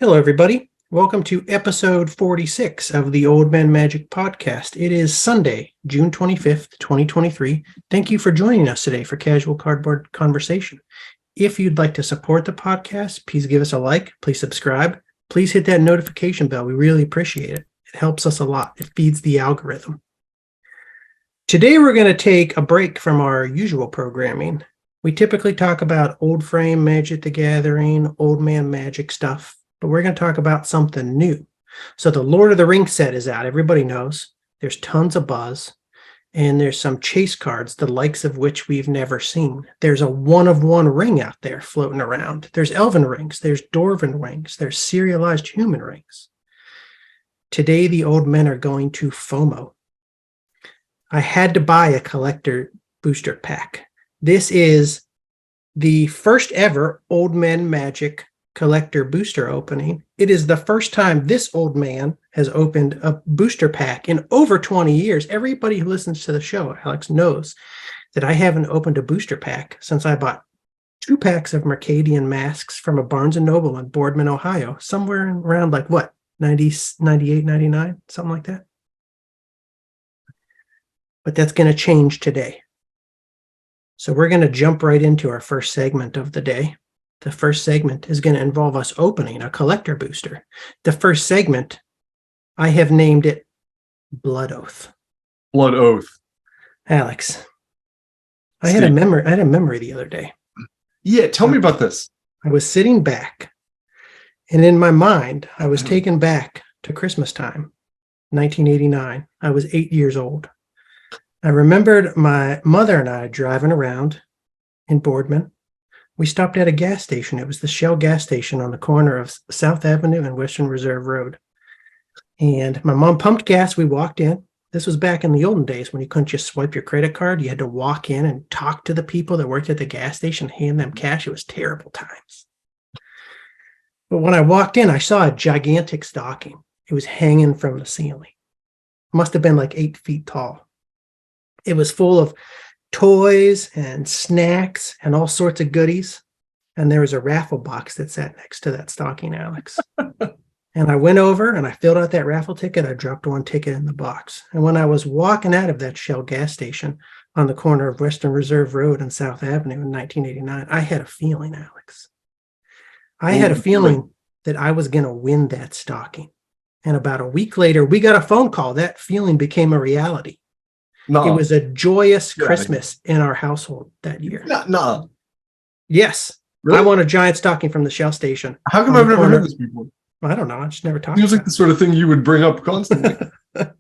Hello, everybody. Welcome to episode 46 of the Old Man Magic podcast. It is Sunday, June 25th, 2023. Thank you for joining us today for Casual Cardboard Conversation. If you'd like to support the podcast, please give us a like, please subscribe, please hit that notification bell. We really appreciate it. It helps us a lot. It feeds the algorithm. Today, we're going to take a break from our usual programming. We typically talk about old frame Magic the Gathering, old man magic stuff, but we're going to talk about something new. So the Lord of the Rings set is out. Everybody knows there's tons of buzz, and there's some chase cards, the likes of which we've never seen. There's a one-of-one ring out there floating around. There's elven rings, there's dwarven rings, there's serialized human rings. Today, the old men are going to FOMO. I had to buy a collector booster pack. This is the first ever Old Man Magic collector booster opening. It is the first time this old man has opened a booster pack in over 20 years. Everybody who listens to the show, Alex, knows that I haven't opened a booster pack since I bought 2 packs of Mercadian Masques from a Barnes & Noble in Boardman, Ohio, somewhere around 90, 98, 99, something like that. But that's going to change today. So we're going to jump right into our first segment of the day. The first segment is going to involve us opening a collector booster. The first segment, I have named it Blood Oath. Blood Oath. Alex, I had a memory the other day. Yeah, tell me about this. I was sitting back, and in my mind, I was taken back to Christmas time, 1989. I was 8 years old. I remembered my mother and I driving around in Boardman. We stopped at a gas station. It was the Shell gas station on the corner of South Avenue and Western Reserve Road. And my mom pumped gas. We walked in. This was back in the olden days when you couldn't just swipe your credit card. You had to walk in and talk to the people that worked at the gas station, hand them cash. It was terrible times. But when I walked in, I saw a gigantic stocking. It was hanging from the ceiling. It must have been 8 feet tall. It was full of toys and snacks and all sorts of goodies. And there was a raffle box that sat next to that stocking, Alex. And I went over and I filled out that raffle ticket. I dropped one ticket in the box. And when I was walking out of that Shell gas station on the corner of Western Reserve Road and South Avenue in 1989, I had a feeling, Alex. I had a feeling that I was going to win that stocking. And about a week later, we got a phone call. That feeling became a reality. No. It was a joyous Christmas in our household that year. No. Yes. Really? I won a giant stocking from the Shell station. How come I've never heard this before? I don't know. I just never talked about it. Feels like the sort of thing you would bring up constantly. But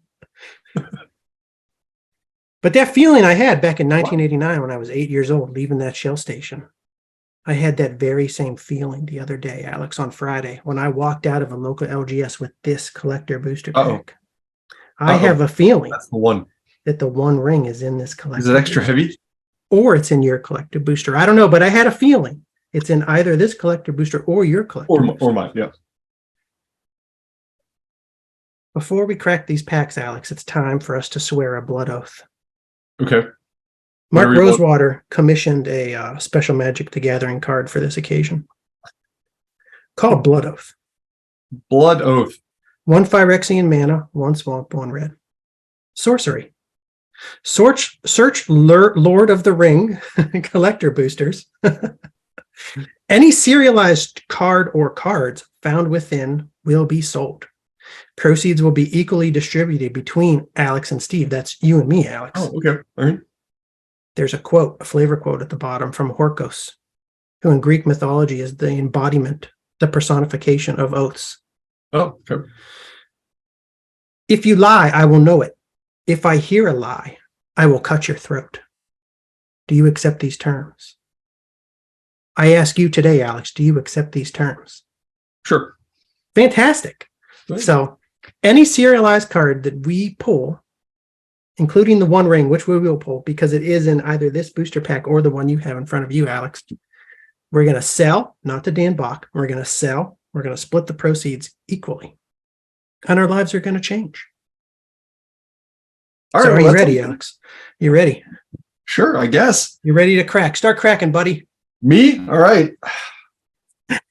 that feeling I had back in 1989 when I was 8 years old, leaving that Shell station, I had that very same feeling the other day, Alex, on Friday, when I walked out of a local LGS with this collector booster pack. I have a feeling. That's the one. That the one ring is in this collector. Is it extra heavy? Or it's in your collector booster. I don't know, but I had a feeling it's in either this collector booster or your collector booster. Or mine, yeah. Before we crack these packs, Alex, it's time for us to swear a blood oath. Okay. Mark Rosewater commissioned a special Magic the Gathering card for this occasion called Blood Oath. Blood Oath. 1 Phyrexian mana, 1 swamp, 1 red. Sorcery. Search Lord of the Ring collector boosters. Any serialized card or cards found within will be sold. Proceeds will be equally distributed between Alex and Steve. That's you and me, Alex. Oh, okay. All right. There's a quote, a flavor quote at the bottom from Horkos, who in Greek mythology is the embodiment, the personification of oaths. Oh, okay. If you lie, I will know it. If I hear a lie, I will cut your throat. Do you accept these terms? I ask you today, Alex, do you accept these terms? Sure. Fantastic. Right. So any serialized card that we pull, including the one ring, which we will pull because it is in either this booster pack or the one you have in front of you, Alex, we're going to sell, not to Dan Bach. We're going to sell. We're going to split the proceeds equally. And our lives are going to change. All right, are you ready, Alex? You ready? Sure, I guess. You ready to crack? Start cracking, buddy. Me? All right.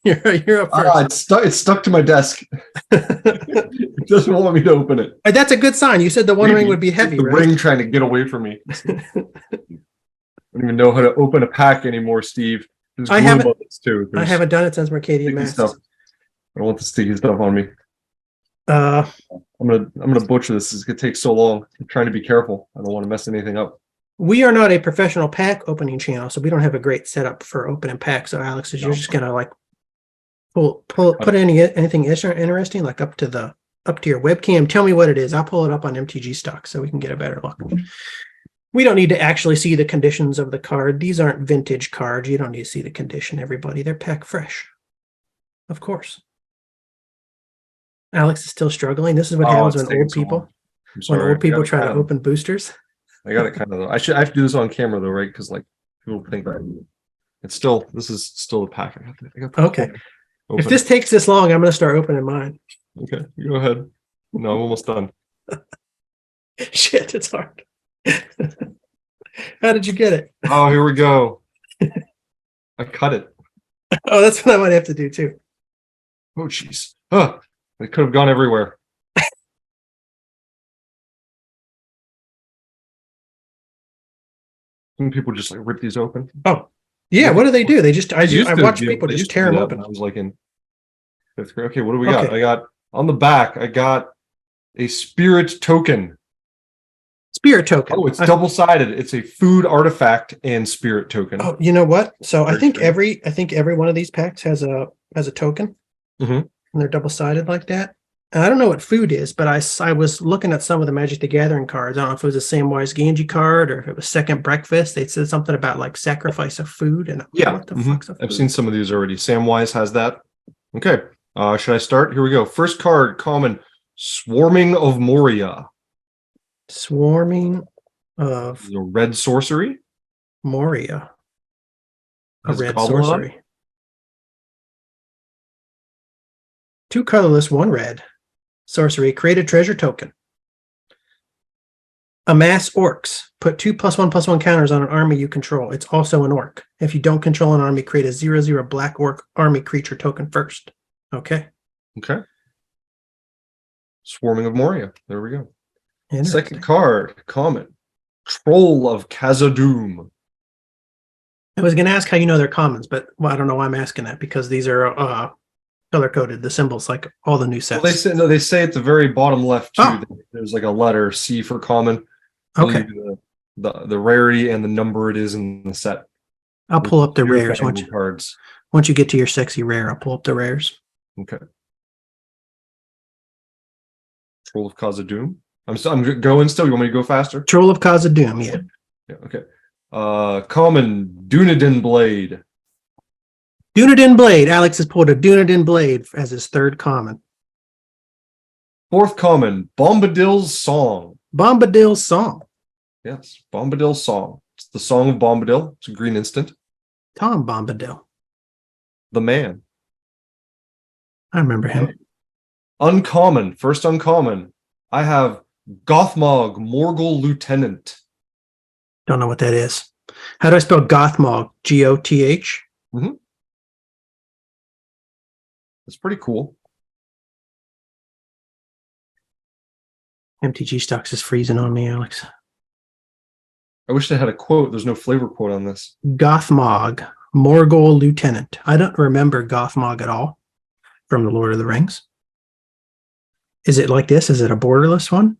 You're up Ah, first. it's stuck to my desk. It doesn't want me to open it. That's a good sign. You said the one ring Maybe would be it's heavy, the right? ring trying to get away from me. I don't even know how to open a pack anymore, Steve. There's I glue haven't buttons too. I There's haven't done it since Mercadian sticky Masques. stuff. I don't want the sticky stuff on me. Uh, I'm gonna butcher this. It's gonna take so long. I'm trying to be careful. I don't want to mess anything up. we are not a professional pack opening channel, so we don't have a great setup for opening packs. So Alex, you're just gonna like put anything interesting like up to your webcam. Tell me what it is. I'll pull it up on MTG stock so we can get a better look. We don't need to actually see the conditions of the card. These aren't vintage cards. You don't need to see the condition, everybody. They're pack fresh. Of course. Alex is still struggling. This is what happens it's when taking old so long. people I'm sorry. try to open boosters. I got it kind of though. I have to do this on camera though, right? Because like people think that this is still a pack. I got Okay. open. If this takes this long, I'm going to start opening mine. Okay, go ahead. No, I'm almost done. Shit, it's hard. How did you get it? Oh, here we go. I cut it. Oh, that's what I might have to do too. Oh, jeez. Oh, it could have gone everywhere. Some people just like rip these open. Oh, yeah. What do they do? They just I watch people just tear them open. I was like in fifth grade. Okay, what do we got? I got on the back. I got a spirit token. Spirit token. Oh, it's double-sided. It's a food artifact and spirit token. Oh, you know what? So Very I think strange. every one of these packs has a token, Mhm. and they're double-sided like that. And I don't know what food is, but I was looking at some of the Magic the Gathering cards. I don't know if it was a Samwise Gamgee card or if it was Second Breakfast. They said something about like sacrifice of food, and Yeah, what the fuck's a food? I've seen some of these already. Samwise has that. Okay, should I start? Here we go. First card, common, Swarming of Moria. Swarming of This is a red sorcery. Moria. A Has red Gobble on. sorcery. 2 colorless, 1 red. Sorcery. Create a treasure token. Amass orcs. Put 2+1/+1 counters on an army you control. It's also an orc. If you don't control an army, create a 0/0 black orc army creature token first. Okay. Okay. Swarming of Moria. There we go. Interesting. Second card, common, Troll of Khazad-dûm. I was going to ask how you know they're commons, but I don't know why I'm asking that because these are color coded. The symbols, like all the new sets. Well, they say at the very bottom left too. Oh. There's like a letter C for common. Okay. The rarity and the number it is in the set. I'll pull up the rares cards. Once you get to your sexy rare. I'll pull up the rares. Okay. Troll of Khazad-dûm. I'm going still. You want me to go faster? Troll of Khazad-dûm, yeah. Yeah. Okay. Common Dunedain Blade. Dunedain Blade. Alex has pulled a Dunedain Blade as his third common. Fourth common, Bombadil's Song. Bombadil's Song. Yes, Bombadil's Song. It's the Song of Bombadil. It's a green instant. Tom Bombadil. The Man. I remember him. Uncommon. First uncommon. I have Gothmog, Morgul Lieutenant. Don't know what that is. How do I spell Gothmog? Goth? Mm-hmm. It's pretty cool. MTG stocks is freezing on me, Alex. I wish they had a quote. There's no flavor quote on this. Gothmog, Morgul Lieutenant. I don't remember Gothmog at all from the Lord of the Rings. Is it like this? Is it a borderless one?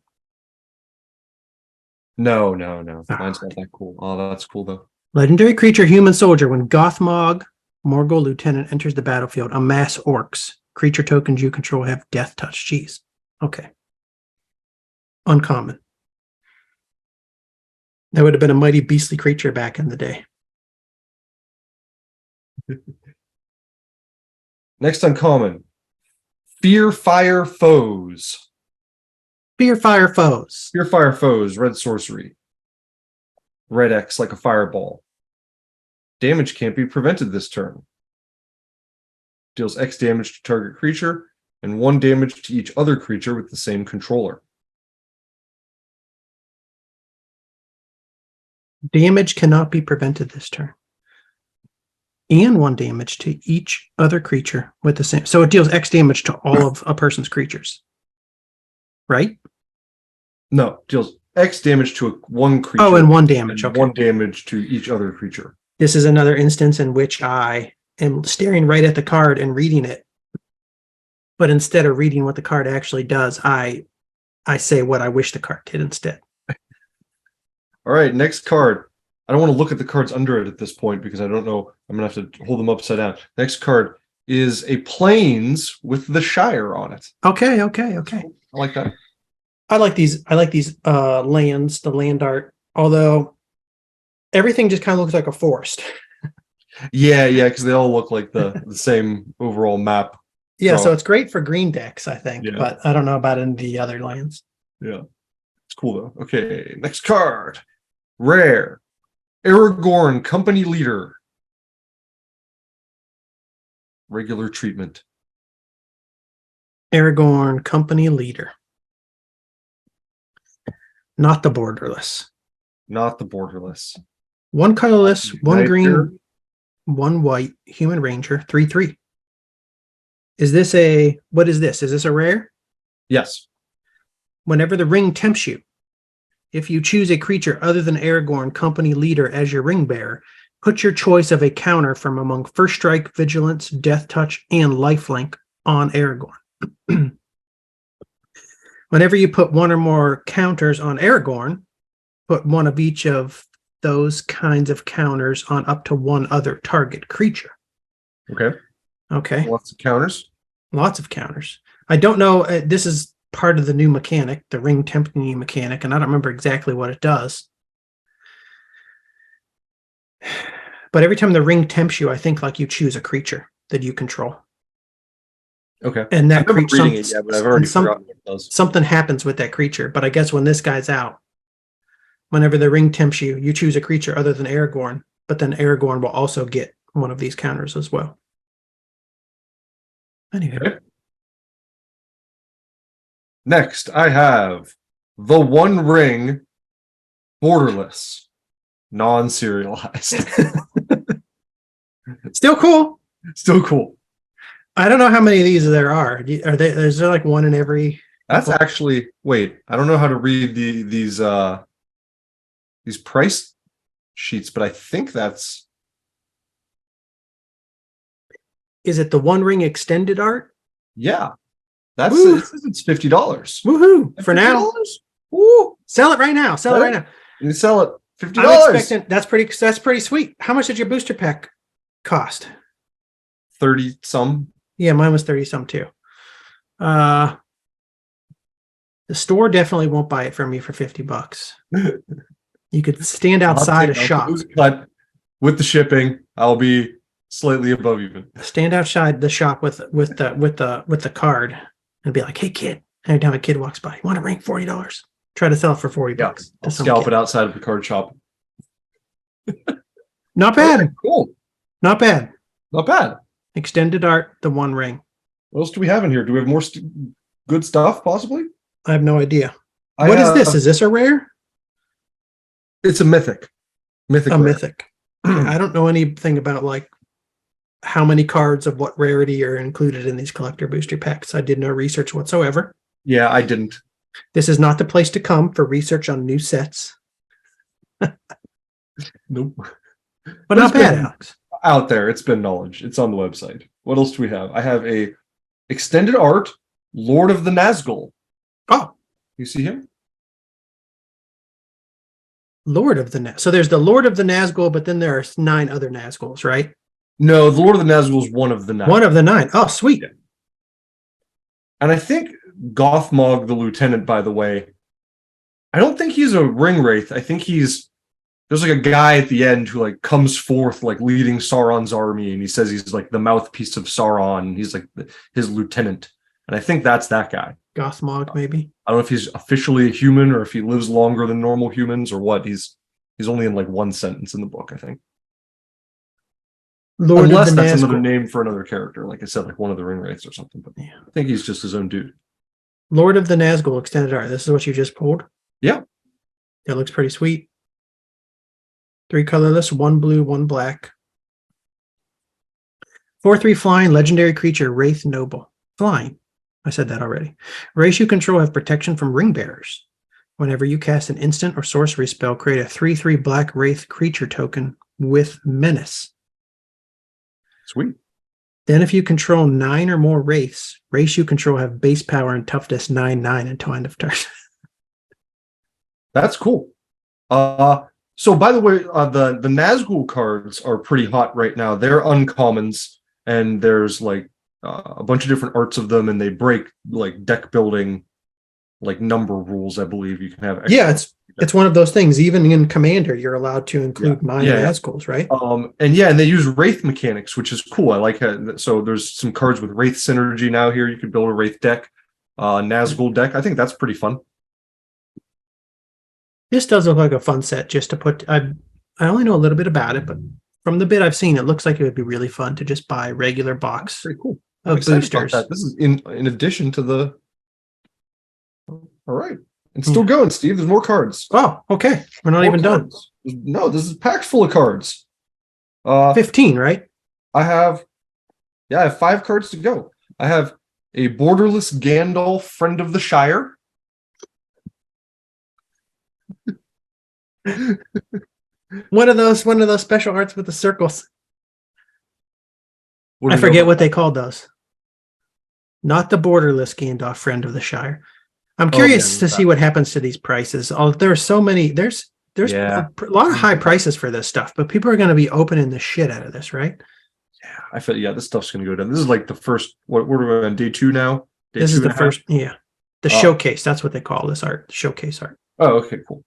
No. Mine's not that cool. Oh, that's cool though. Legendary creature, human soldier. When Gothmog, Morgul Lieutenant enters the battlefield, amass orcs. Creature tokens you control have death touch. Jeez. Okay. Uncommon. That would have been a mighty beastly creature back in the day. Next uncommon. Fear Fire Foes. Fear Fire Foes. Fear Fire Foes, red sorcery. Red X like a fireball. Damage can't be prevented this turn. Deals X damage to target creature and 1 damage to each other creature with the same controller. Damage cannot be prevented this turn. and 1 damage to each other creature with the same. So it deals X damage to all of a person's creatures, right? No, deals X damage to one creature. Oh, and 1 damage. Okay. 1 damage to each other creature. This is another instance in which I am staring right at the card and reading it. But instead of reading what the card actually does, I say what I wish the card did instead. All right, next card. I don't want to look at the cards under it at this point because I don't know. I'm going to have to hold them upside down. Next card is a Plains with the Shire on it. Okay. I like that. I like these lands, the land art, although everything just kind of looks like a forest. Yeah, because they all look like the same overall map. Yeah, so it's great for green decks, I think, Yeah. but I don't know about in the other lands. Yeah. It's cool though. Okay, next card. Rare. Aragorn Company Leader. Regular treatment. Aragorn Company Leader. Not the borderless. Not the borderless. 1 colorless, 1 Knight green, here. 1 white, human ranger, 3/3. What is this? Is this a rare? Yes. Whenever the ring tempts you, if you choose a creature other than Aragorn Company Leader as your ring bearer, put your choice of a counter from among First Strike, Vigilance, Death Touch, and Lifelink on Aragorn. Whenever you put 1 or more counters on Aragorn, put 1 of each of those kinds of counters on up to 1 other target creature. Okay. Lots of counters. Lots of counters. I don't know. This is part of the new mechanic, the ring tempting you mechanic, and I don't remember exactly what it does. But every time the ring tempts you, I think like you choose a creature that you control. Okay. And that I've never creature, reading it yet, but I've already forgotten what it does. something happens with that creature. But I guess when this guy's out, whenever the ring tempts you, you choose a creature other than Aragorn, but then Aragorn will also get 1 of these counters as well. Anyway. Okay. Next, I have the One Ring Borderless, non-serialized. Still cool. Still cool. I don't know how many of these there are. Is there like 1 in every? That's actually, wait, I don't know how to read these price sheets, but I think that's. Is it the One Ring extended art? Yeah. That's Woo. it says it's $50. Woohoo! For now, Woo! sell it right now. Sell it right now. You sell it $50. I'm expecting that's pretty sweet. How much did your booster pack cost? 30 some. Yeah, mine was 30 some too. The store definitely won't buy it from you for $50. You could stand outside a shop. But with the shipping, I'll be slightly above even. Stand outside the shop with the card and be like, "Hey kid!" Every time a kid walks by, you want a ring? $40. Try to sell it for $40. I'll scalp it outside of the card shop. Not bad. Okay, cool. Not bad. Not bad. Extended art, the One Ring. What else do we have in here? Do we have more good stuff, possibly? I have no idea. What is this? Is this a rare? It's a mythic. A rare. mythic. I don't know anything about like how many cards of what rarity are included in these collector booster packs. I did no research whatsoever. Yeah, I didn't. This is not the place to come for research on new sets. Nope. But not bad, Alex. Out there, it's been knowledge. It's on the website. What else do we have? I have a extended art Lord of the Nazgul. Oh, you see him? Lord of the Nazgul. So there's the Lord of the Nazgul, but then there are 9 other Nazguls, right? No, the Lord of the Nazgul is one of the 9. One of the 9. Oh, sweet. Yeah. And I think Gothmog the Lieutenant, by the way, I don't think he's a ring wraith. I think there's like a guy at the end who like comes forth like leading Sauron's army, and he says he's like the mouthpiece of Sauron. He's like his lieutenant, and I think that's that guy. Gothmog, maybe. I don't know if he's officially a human or if he lives longer than normal humans or what. He's only in like 1 sentence in the book, I think. Lord Unless of the that's Nazgul. another name for another character, like I said, like one of the ring wraiths or something. But yeah. I think he's just his own dude. Lord of the Nazgul extended art. This is what you just pulled? Yeah. It looks pretty sweet. 3 colorless, 1 blue, 1 black. 4/3 flying, legendary creature, Wraith Noble. Flying. I said that already. Race you control have protection from ring bearers. Whenever you cast an instant or sorcery spell, create a 3/3 black Wraith creature token with menace. Sweet. Then if you control 9 or more Wraiths, race you control have base power and toughness 9/9 until end of turn. That's cool. So by the way, the Nazgul cards are pretty hot right now. They're uncommons, and there's like a bunch of different arts of them, and they break like deck building, like number rules. I believe you can have. Yeah, it's one of those things. Even in Commander, you're allowed to include minor Nazguls, right? And they use Wraith mechanics, which is cool. I like it. So there's some cards with Wraith synergy now here. You can build a Wraith deck, Nazgul deck. I think that's pretty fun. This does look like a fun set just to put. I only know a little bit about it, but from the bit I've seen, it looks like it would be really fun to just buy a regular box Pretty cool. of boosters. This is in addition to the. All right, it's still going, Steve. There's more cards. Oh, okay. We're not even done. No, this is packed full of cards. 15, right? I have 5 cards to go. I have a borderless Gandalf, Friend of the Shire. One of those special arts with the circles. What do I you know forget about what they called those. Not the borderless Gandalf, Friend of the Shire. I'm curious to see what happens to these prices. There are so many. There's a lot of high prices for this stuff, but people are going to be opening the shit out of this, right? Yeah, I feel this stuff's going to go down. This is like the first. What are we on day 2 now? This is the first. Yeah, the showcase. That's what they call this art. Showcase art. Oh, okay, cool.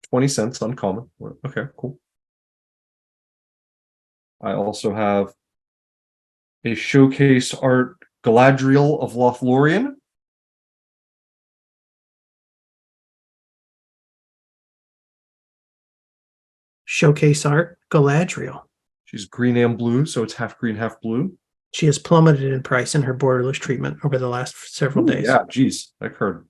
20 cents uncommon. Okay, cool. I also have a showcase art Galadriel of Lothlorien. Showcase art Galadriel. She's green and blue, so it's half green, half blue. She has plummeted in price in her borderless treatment over the last several days. Yeah, geez, that card.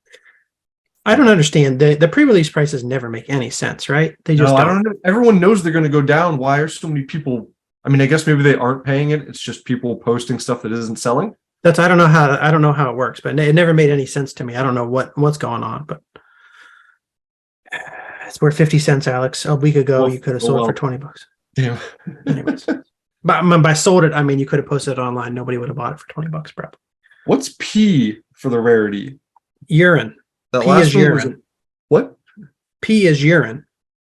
I don't understand. The pre-release prices never make any sense, right? They just I don't know. Everyone knows they're going to go down. Why are so many people? I mean, I guess maybe they aren't paying it. It's just people posting stuff that isn't selling. I don't know how it works, but it never made any sense to me. I don't know what's going on, but it's worth 50 cents, Alex. A week ago, you could have sold it for $20. Damn. Anyways, but by sold it, I mean you could have posted it online. Nobody would have bought it for $20, probably. What's P for the rarity? Urine. That P last is one urine. What? P is urine.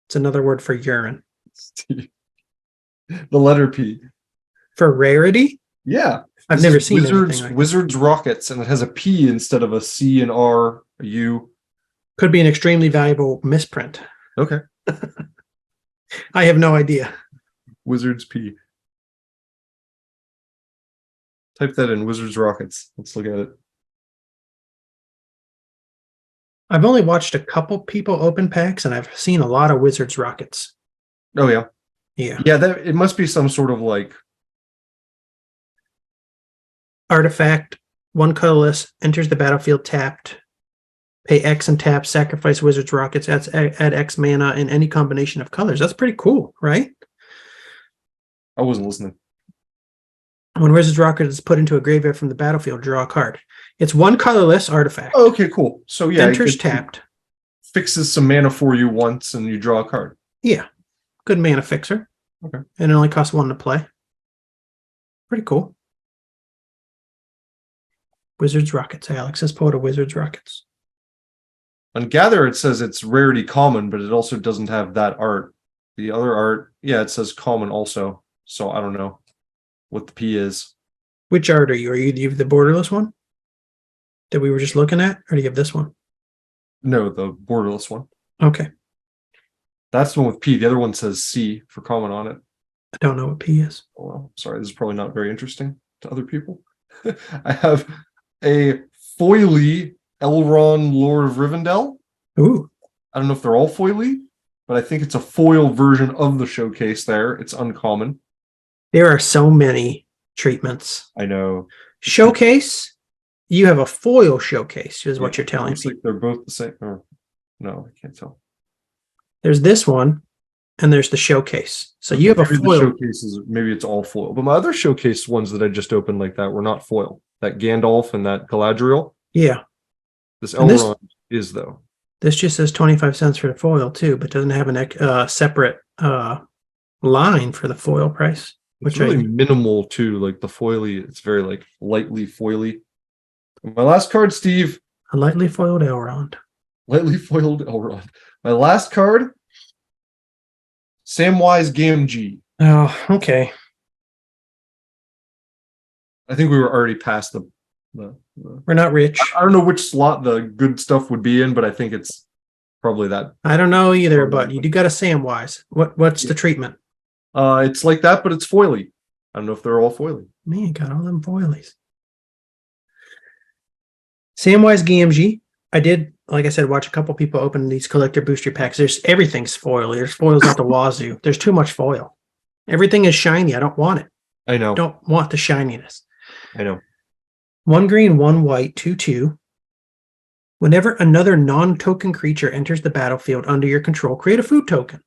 It's another word for urine. The letter P. For rarity? Yeah. I've never seen anything like Wizards Rockets, and it has a P instead of a C and R, a U. Could be an extremely valuable misprint. Okay. I have no idea. Wizards P. Type that in, Wizards Rockets. Let's look at it. I've only watched a couple people open packs, and I've seen a lot of Wizards Rockets. Oh, yeah. Yeah. Yeah, it must be some sort of like artifact, 1 colorless, enters the battlefield tapped. Pay X and tap, sacrifice Wizards Rockets, add X mana in any combination of colors. That's pretty cool, right? I wasn't listening. When Wizards Rocket is put into a graveyard from the battlefield, draw a card. It's 1 colorless artifact. Oh, okay, cool. So yeah, enters tapped. Fixes some mana for you once, and you draw a card. Yeah, good mana fixer. Okay, and it only costs 1 to play. Pretty cool. Wizards Rockets. Alex says pull to Wizards Rockets. On Gather, it says it's rarity common, but it also doesn't have that art. The other art, yeah, it says common also. So I don't know what the P is. Which art are you? Are you the borderless one that we were just looking at, or do you have this one? No, the borderless one. Okay. That's the one with P. The other one says C for common on it. I don't know what P is. Oh, well, sorry, this is probably not very interesting to other people. I have a foily Elrond, Lord of Rivendell. Ooh. I don't know if they're all foily, but I think it's a foil version of the showcase there. It's uncommon. There are so many treatments. I know. Showcase, you have a foil showcase, is what you're telling me. Like they're both the same. Or, no, I can't tell. There's this one. and there's the showcase. So you have a Maybe the foil. showcases, maybe it's all foil. But my other showcase ones that I just opened like that were not foil. That Gandalf and that Galadriel. Yeah. This And Elrond is, though. This just says 25 cents for the foil too, but doesn't have a separate line for the foil price. It's really minimal too. Like the foily, it's very like lightly foily. And my last card, Steve. A lightly foiled Elrond. Lightly foiled Elrond. My last card, Samwise Gamgee. Oh, okay. I think we were already past the We're not rich. I don't know which slot the good stuff would be in, but I think it's probably that. I don't know either, but you do got a Samwise. What's the treatment? It's like that, but it's foily. I don't know if they're all foily. Man, got all them foilies. Samwise Gamgee. I did, like I said, watch a couple people open these collector booster packs. Everything's foily. There's foils out the wazoo. There's too much foil. Everything is shiny. I don't want it. I know. I don't want the shininess. I know. 1 green, 1 white, 2/2. Whenever another non-token creature enters the battlefield under your control, create a food token.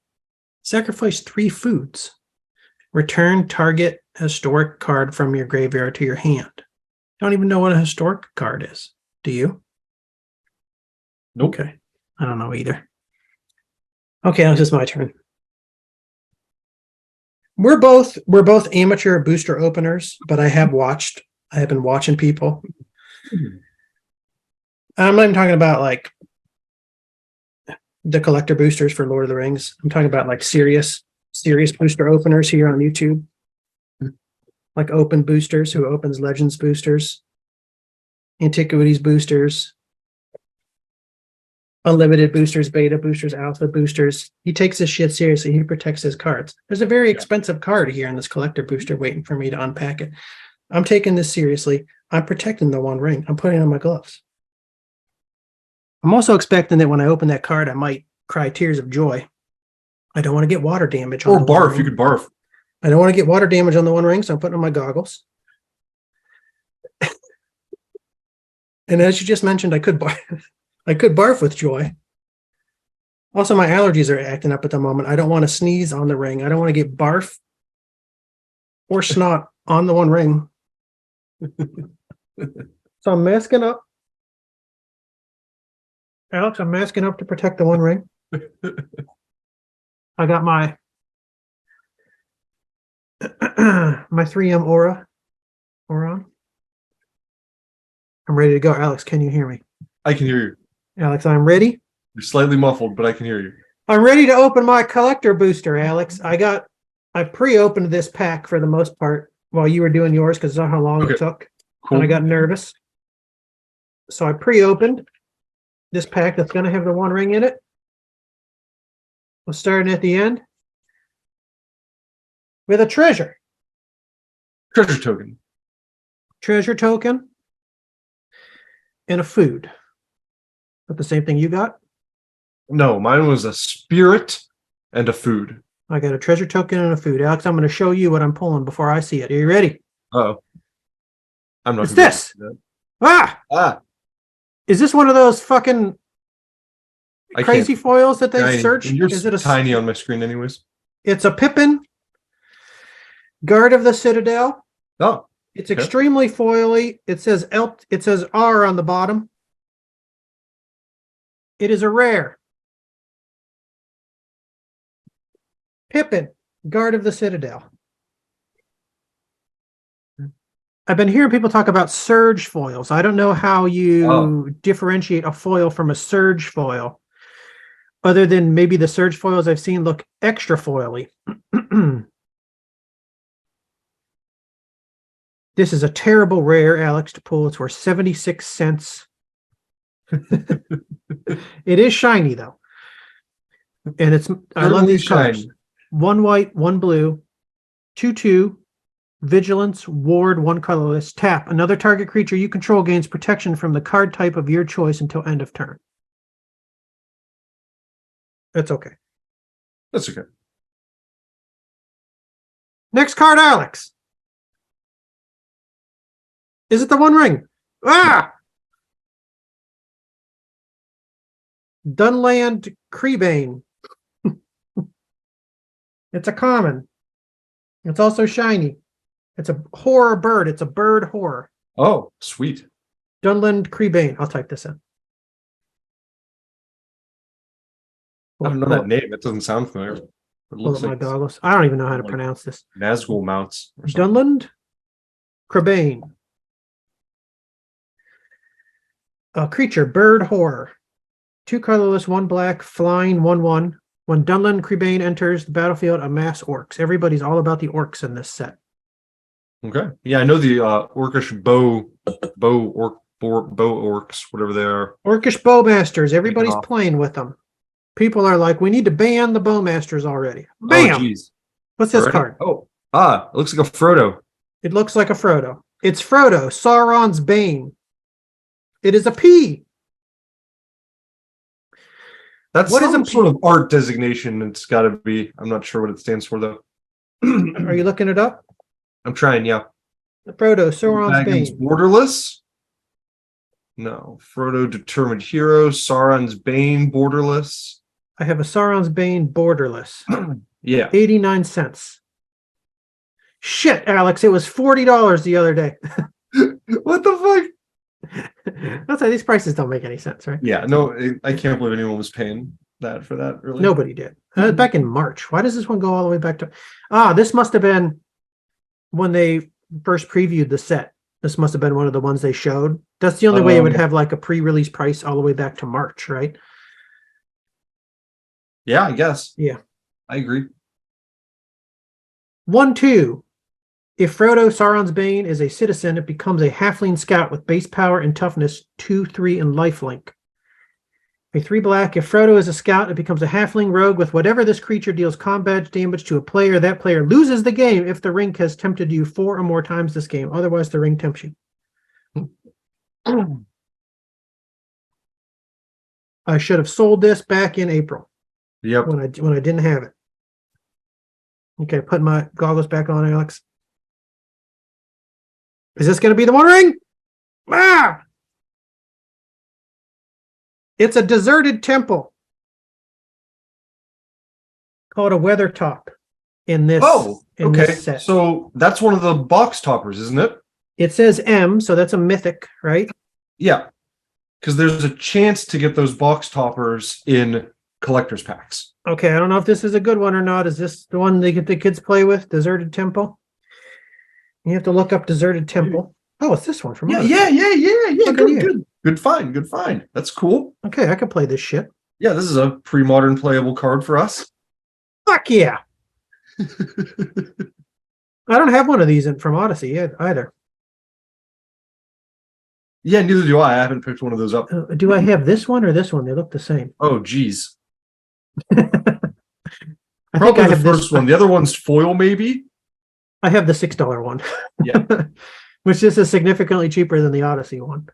Sacrifice 3 foods. Return target historic card from your graveyard to your hand. Don't even know what a historic card is. Do you? Nope. Okay. I don't know either. Okay, it's just my turn. We're both amateur booster openers, but I have been watching people. I'm not even talking about like the collector boosters for Lord of the Rings. I'm talking about like serious booster openers here on YouTube. Like Open Boosters, who opens Legends boosters, Antiquities boosters, Unlimited boosters, Beta boosters, Alpha boosters. He takes this shit seriously. He protects his cards. There's a very expensive card here in this collector booster waiting for me to unpack it. I'm taking this seriously. I'm protecting the One Ring. I'm putting on my gloves. I'm also expecting that when I open that card, I might cry tears of joy. I don't want to get water damage. Or barf. You could barf. I don't want to get water damage on the One Ring, so I'm putting on my goggles. And as you just mentioned, I could barf with joy. Also, my allergies are acting up at the moment. I don't want to sneeze on the ring. I don't want to get barf or snot on the One Ring. So I'm masking up. Alex, I'm masking up to protect the One Ring. I got my 3M aura on. I'm ready to go. Alex, can you hear me? I can hear you. Alex, I'm ready. You're slightly muffled, but I can hear you. I'm ready to open my collector booster, Alex. I pre-opened this pack for the most part while you were doing yours because of how long it took. Cool. And I got nervous. So I pre-opened this pack that's going to have the One Ring in it. We're starting at the end with a treasure. Treasure token. Treasure token and a food. But the same thing you got? No, mine was a spirit and a food. I got a treasure token and a food. Alex, I'm going to show you what I'm pulling before I see it. Are you ready? Uh-oh. I'm not. It's this. Ah! Is this one of those fucking crazy foils that they search? Is it tiny on my screen anyways? It's a Pippin, Guard of the Citadel. Oh. It's extremely foily. It says R on the bottom. It is a rare. Pippin, Guard of the Citadel. I've been hearing people talk about surge foils. I don't know how you differentiate a foil from a surge foil, other than maybe the surge foils I've seen look extra foily. This is a terrible rare, Alex, to pull. It's worth 76 cents. It is shiny, though. And I love these colors. 1 white, 1 blue, 2/2, vigilance, ward, 1 colorless, tap. Another target creature you control gains protection from the card type of your choice until end of turn. That's okay. That's okay. Next card, Alex. Is it the One Ring? Ah! Dunland Creebane. It's a common. It's also shiny. It's a horror bird. It's a bird horror. Oh, sweet. Dunland Creebane. I'll type this in. I don't know that name. It doesn't sound familiar. It looks my like goggles. I don't even know how to like pronounce this. Nazgul mounts. Or something. Dunland Creebane. A creature, bird horror. 2 colorless, 1 black, flying, 1/1. When Dunland Creebane enters the battlefield, amass orcs. Everybody's all about the orcs in this set. Okay. Yeah, I know the orcish bow orcs, whatever they are. Orcish bowmasters. Everybody's off. playing with them. People are like, we need to ban the bowmasters already. Oh, Bam! geez. What's this Already? card? Oh, it looks like a Frodo. It looks like a Frodo. It's Frodo, Sauron's Bane. It is a P. That's What is some a P? sort of art designation. It's got to be. I'm not sure what it stands for, though. Are you looking it up? I'm trying, yeah. Frodo, Sauron's Dragons Bane. borderless? No. Frodo, determined hero. Sauron's Bane, borderless. I have a Sauron's Bane borderless. Yeah. 89 cents. Shit, Alex, it was $40 the other day. What the fuck? That's why these prices don't make any sense, right? Yeah, no, I can't believe anyone was paying that for that, really. Nobody did. Back in March. Why does this one go all the way back to... this must have been when they first previewed the set. This must have been one of the ones they showed. That's the only way it would have like a pre-release price all the way back to March, right? Yeah, I guess. Yeah. I agree. 1/2. If Frodo, Sauron's Bane, is a citizen, it becomes a halfling scout with base power and toughness 2/3 and lifelink. A 3 black. If Frodo is a scout, it becomes a halfling rogue with whatever this creature deals combat damage to a player. That player loses the game if the ring has tempted you 4 or more times this game. Otherwise, the ring tempts you. I should have sold this back in April. Yep. When I didn't have it. Okay, put my goggles back on, Alex. Is this going to be the one ring? Ah! It's a deserted temple called a weather top in this. This set. So that's one of the box toppers, isn't it? It says M, so that's a mythic, right? Yeah, because there's a chance to get those box toppers in collector's packs. Okay, I don't know if this is a good one or not. Is this the one they get the kids play with? Deserted temple. You have to look up deserted temple. Oh, it's this one from Yeah. Good find. That's cool. Okay, I can play this shit. Yeah, this is a pre-modern playable card for us. Fuck yeah! I don't have one of these from Odyssey yet either. Yeah, neither do I. I haven't picked one of those up. Do I have this one or this one? They look the same. Oh, geez. I Probably think I the have first one. The other one's foil, maybe? I have the $6 one. Yeah. Which this is significantly cheaper than the Odyssey one.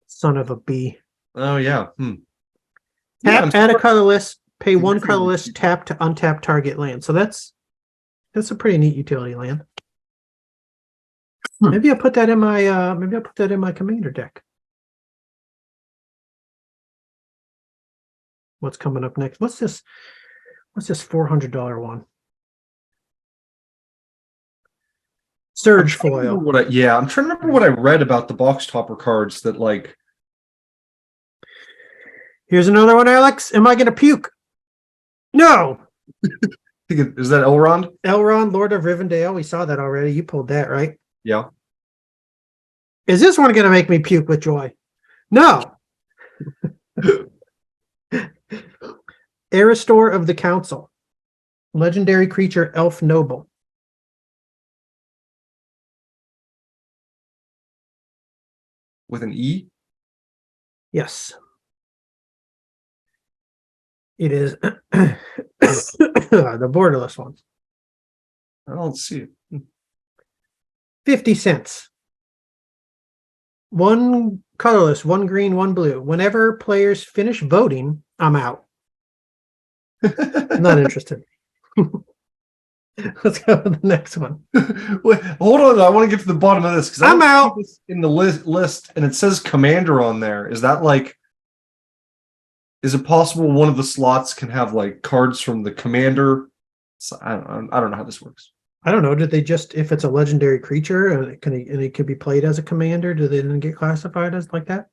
Son of a bee. Oh, yeah. Tap, add a colorless, pay I'm 1 pretty- colorless, tap to untap target land. So that's a pretty neat utility land. Maybe I'll put that in my commander deck. What's coming up next? What's this $400 one? Surge foil. I'm trying to remember what I read about the box topper cards that like. Here's another one, Alex. Am I going to puke? No. Is that Elrond? Elrond, Lord of Rivendell. We saw that already. You pulled that, right? Yeah. Is this one going to make me puke with joy? No. Aristor of the Council. Legendary creature, elf noble. With an E? Yes. It is the borderless one. I don't see it. 50 cents. 1 colorless, 1 green, 1 blue. Whenever players finish voting, I'm out. I'm not interested. Let's go to the next one. Wait, hold on. I want to get to the bottom of this because I'm out in the list, and it says commander on there. Is that like Is it possible one of the slots can have like cards from the commander? So, I don't know how this works. I don't know. Did they just, if it's a legendary creature and it could be played as a commander, do they then get classified as like that?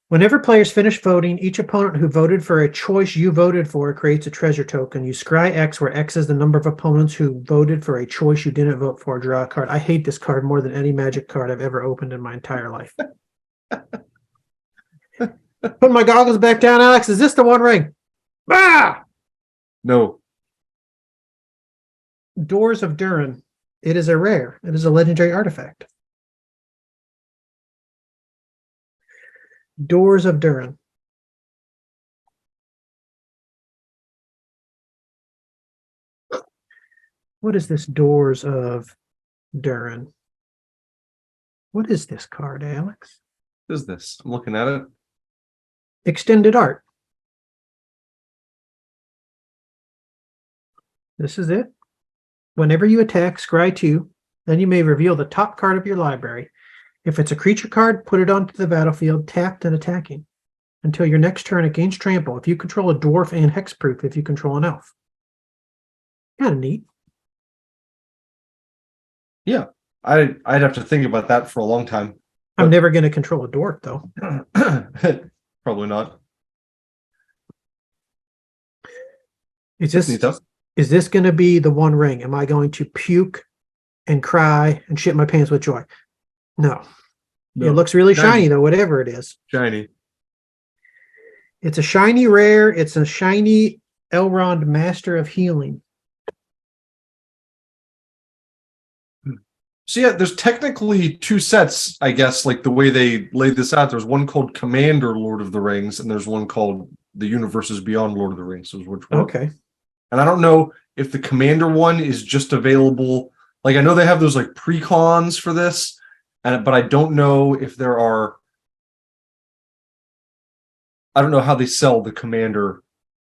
Whenever players finish voting, each opponent who voted for a choice you voted for creates a treasure token. You scry X, where X is the number of opponents who voted for a choice you didn't vote for. Draw a card. I hate this card more than any Magic card I've ever opened in my entire life. Put my goggles back down, Alex. Is this the One Ring? Ah! No. Doors of Durin. It is a rare. It is a legendary artifact. Doors of Durin. What is this Doors of Durin? What is this card, Alex? What is this? I'm looking at it. Extended art. This is it. Whenever you attack, scry 2, then you may reveal the top card of your library. If it's a creature card, put it onto the battlefield, tapped and attacking. Until your next turn, it gains trample if you control a dwarf and hexproof if you control an elf. Kind of neat. Yeah. I'd have to think about that for a long time. I'm never going to control a dwarf, though. Probably not. Is this going to be the One Ring? Am I going to puke and cry and shit my pants with joy? No. It looks really shiny, though, whatever it is. Shiny. It's a shiny rare. It's a shiny Elrond Master of Healing. So yeah, there's technically two sets, I guess, like the way they laid this out. There's one called Commander Lord of the Rings, and there's one called The Universes Beyond Lord of the Rings. So which one? Okay. And I don't know if the Commander one is just available. Like I know they have those like pre-cons for this, but I don't know if there are. I don't know how they sell the Commander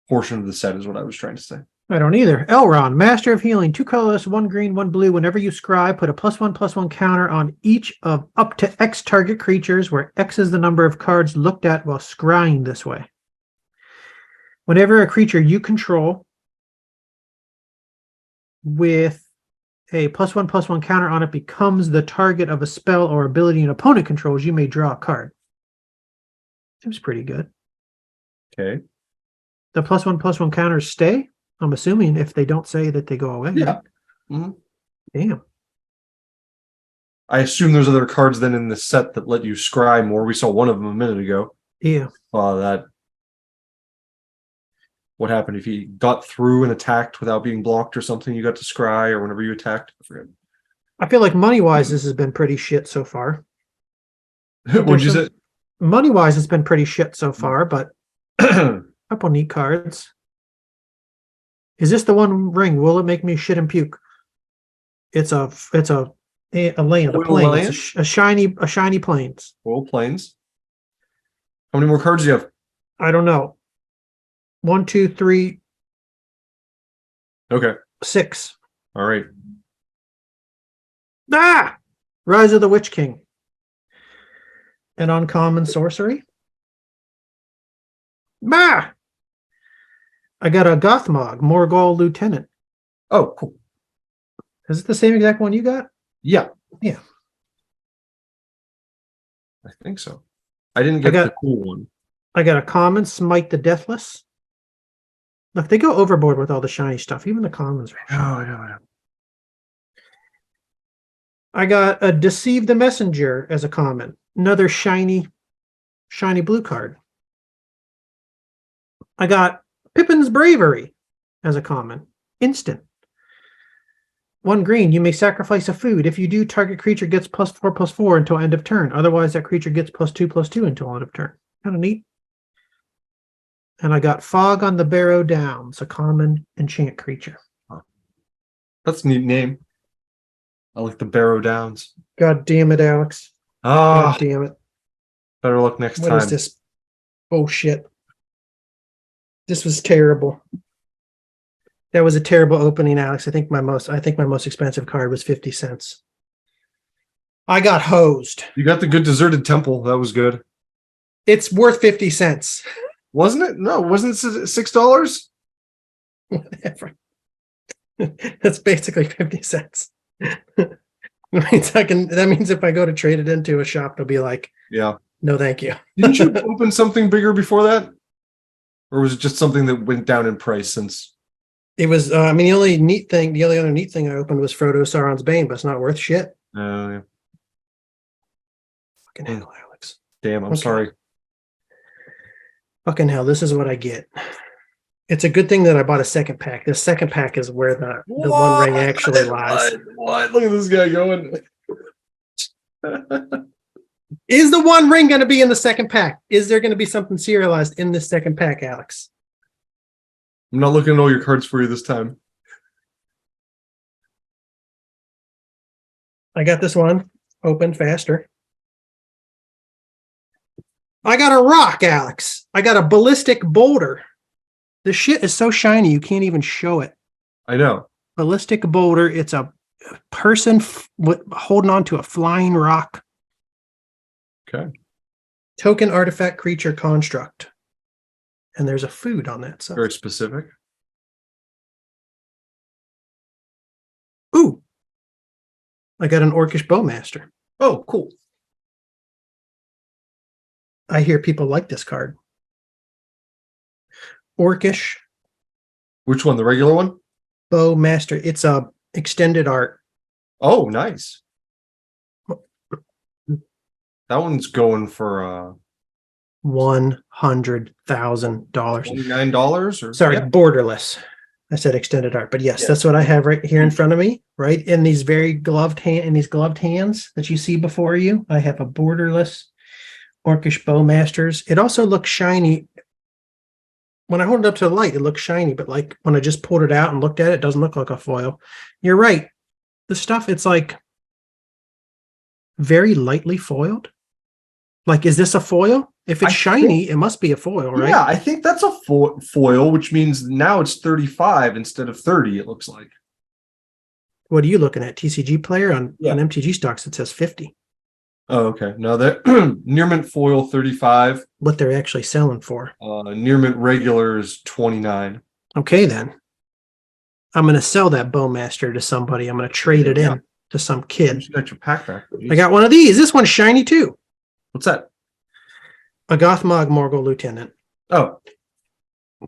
portion of the set. Is what I was trying to say. I don't either. Elrond, Master of Healing, 2 colorless, 1 green, 1 blue. Whenever you scry, put a +1/+1 counter on each of up to X target creatures, where X is the number of cards looked at while scrying this way. Whenever a creature you control with a +1/+1 counter on it becomes the target of a spell or ability an opponent controls, you may draw a card. Seems pretty good. Okay. The +1/+1 counters stay? I'm assuming if they don't say that they go away. Yeah. Mm-hmm. Damn. I assume there's other cards then in the set that let you scry more. We saw one of them a minute ago. Yeah. That. What happened if he got through and attacked without being blocked or something? You got to scry, or whenever you attacked. I forget. I feel like money-wise, this has been pretty shit so far. What'd you say? Money-wise, it's been pretty shit so far, but a couple neat cards. Is this the One Ring? Will it make me shit and puke? It's a land, a plane. It's a shiny plains. Oil plains. How many more cards do you have? I don't know. 1, 2, 3. Okay. 6. All right. Ah! Rise of the Witch King. An uncommon sorcery. Bah! I got a Gothmog, Morgul Lieutenant. Oh, cool. Is it the same exact one you got? Yeah. Yeah. I think so. I didn't get the cool one. I got a common, Smite the Deathless. Look, they go overboard with all the shiny stuff. Even the commons are shiny. Oh, yeah. I got a Deceive the Messenger as a common. Another shiny blue card. I got Pippin's Bravery as a common. Instant. 1 green, you may sacrifice a food. If you do, target creature gets +4/+4 until end of turn. Otherwise, that creature gets +2/+2 until end of turn. Kind of neat. And I got Fog on the Barrow Downs, a common enchant creature. That's a neat name. I like the Barrow Downs. God damn it, Alex. God damn it. Better luck next time. What is this? Oh, shit. This was terrible. That was a terrible opening, Alex. I think my most expensive card was 50 cents. I got hosed. You got the good deserted temple. That was good. It's worth 50 cents. Wasn't it? No, wasn't it $6? Whatever. That's basically 50 cents. That means if I go to trade it into a shop, they'll be like, Yeah. no, thank you. Didn't you open something bigger before that? Or was it just something that went down in price since? It was, the only other neat thing I opened was Frodo Sauron's Bane, but it's not worth shit. Yeah. Fucking hell, Alex. Damn, I'm Okay. sorry. Fucking hell, this is what I get. It's a good thing that I bought a second pack. The second pack is where the one ring actually lies. What? Look at this guy going. Is the one ring going to be in the second pack? Is there going to be something serialized in this second pack, Alex? I'm not looking at all your cards for you this time. I got this one open faster. I got a rock, Alex. I got a ballistic boulder. The shit is so shiny you can't even show it. I know. Ballistic boulder. It's a person holding on to a flying rock. Okay. Token artifact creature construct. And there's a food on that. So Very specific. Ooh. I got an Orcish Bowmaster. Oh, cool. I hear people like this card. Orcish Which one? The regular one? Bowmaster. It's a extended art. Oh, nice. That one's going for $100,000. $29 or Sorry, yeah. borderless. I said extended art, but yes, that's what I have right here in front of me, right in these very gloved hands that you see before you. I have a borderless Orcish Bowmasters. It also looks shiny. When I hold it up to the light, it looks shiny, but like when I just pulled it out and looked at it, it doesn't look like a foil. You're right. The stuff, it's like very lightly foiled. Like, is this a foil? If it's shiny, it must be a foil, right? Yeah, I think that's a foil, which means now it's 35 instead of 30, it looks like. What are you looking at? TCG player on MTG stocks, it says 50. Oh, okay. No, that near mint foil 35. What they're actually selling for. Near mint regular is 29. Okay, then. I'm going to sell that Bowmaster to somebody. I'm going to trade it in to some kid. You got your pack back. I got one of these. This one's shiny too. What's that? A Gothmog Morgul Lieutenant. Oh.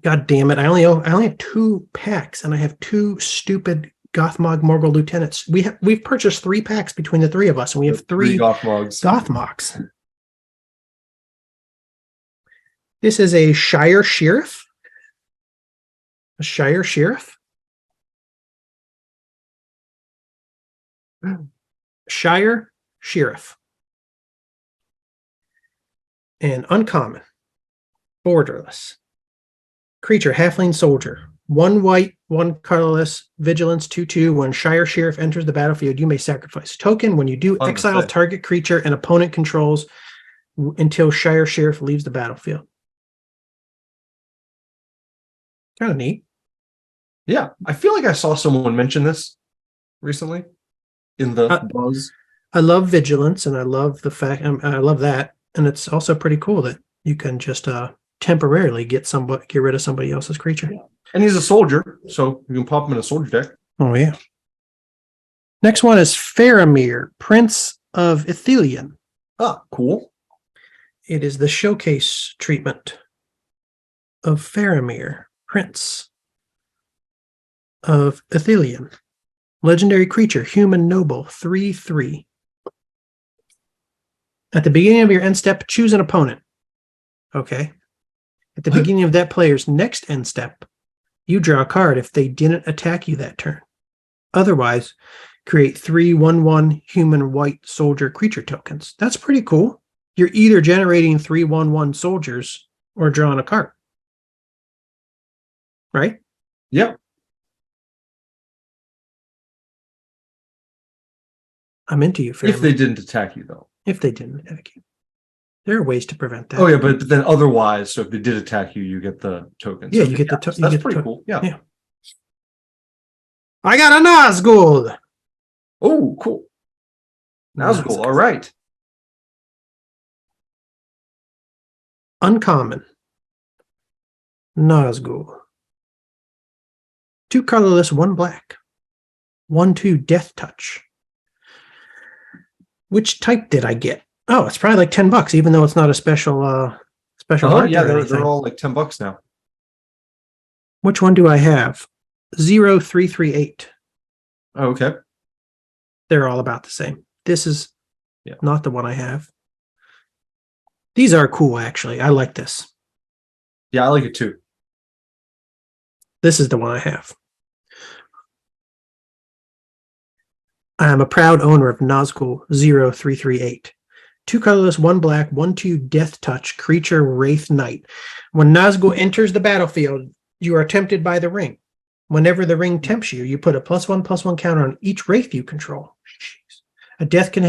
God damn it. I only have 2 packs and I have 2 stupid Gothmog Morgul Lieutenants. We've purchased 3 packs between the 3 of us and we have 3 Gothmogs. This is a Shire Sheriff. A Shire Sheriff. Shire Sheriff. And uncommon. Borderless. Creature, halfling soldier. 1 white, 1 colorless, vigilance 2/2. When Shire Sheriff enters the battlefield, you may sacrifice a token. When you do, exile target creature and opponent controls until Shire Sheriff leaves the battlefield. Kind of neat. Yeah, I feel like I saw someone mention this recently in the buzz. I love vigilance, and I love the fact, I love that, and it's also pretty cool that you can just temporarily get rid of somebody else's creature. Yeah. And he's a soldier, so you can pop him in a soldier deck. Oh yeah. Next one is Faramir, Prince of Ithilien. Ah, cool. It is the showcase treatment of Faramir, Prince of Ithilien. Legendary creature, human noble, 3/3. At the beginning of your end step, choose an opponent. Okay. At the beginning of that player's next end step, you draw a card if they didn't attack you that turn. Otherwise, create 3/1/1 human white soldier creature tokens. That's pretty cool. You're either generating 3/1/1 soldiers or drawing a card. Right? Yep. I'm into you, Faramir. If they didn't attack you, though. If they didn't attack you. There are ways to prevent that. Oh, yeah, but then otherwise, so if they did attack you, you get the tokens. Yeah, you get the tokens. That's pretty cool. Yeah. I got a Nazgul. Oh, cool. Nazgul, all right. Uncommon. Nazgul. 2 colorless, 1 black. 1/2 Death Touch. Which type did I get? Oh, it's probably like $10, even though it's not a special special Oh art yeah, or they're anything. all like $10 now. Which one do I have? 0338. Oh, okay. They're all about the same. This is Yeah. not the one I have. These are cool, actually. I like this. Yeah, I like it too. This is the one I have. I am a proud owner of Nazgul 0338. 2 colorless, 1 black, 1/2 Death Touch, creature Wraith Knight. When Nazgul enters the battlefield, you are tempted by the ring. Whenever the ring tempts you, you put a +1/+1 counter on each Wraith you control. Jeez. A deck can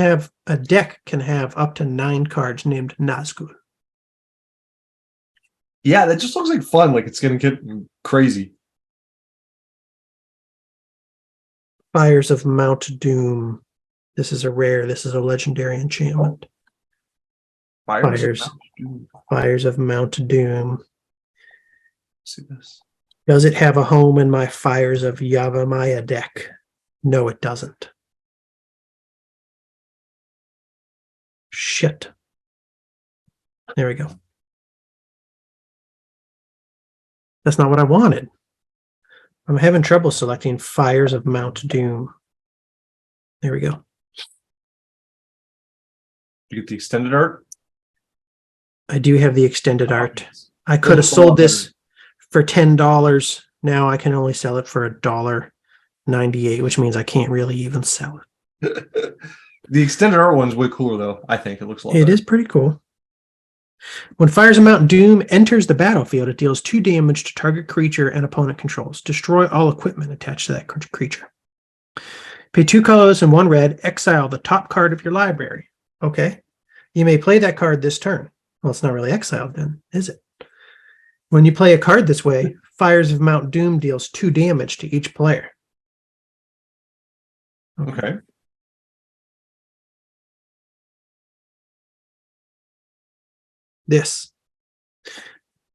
have up to 9 cards named Nazgul. Yeah, that just looks like fun. Like it's gonna get crazy. Fires of Mount Doom. This is a rare. This is a legendary enchantment. Fires of Mount Doom. See this? Does it have a home in my Fires of Yavimaya deck? No, it doesn't. Shit. There we go. That's not what I wanted. I'm having trouble selecting Fires of Mount Doom. There we go. You get the extended art? I do have the extended art. Yes. I could have sold this for $10. Now I can only sell it for $1.98, which means I can't really even sell it. The extended art one's way cooler, though. I think it looks a lot It better. is pretty cool. When Fires of Mount Doom enters the battlefield, it deals 2 damage to target creature and opponent controls. Destroy all equipment attached to that creature. Pay 2 colors and 1 red. Exile the top card of your library. Okay. You may play that card this turn. Well, it's not really exiled then, is it? When you play a card this way, Fires of Mount Doom deals 2 damage to each player. Okay.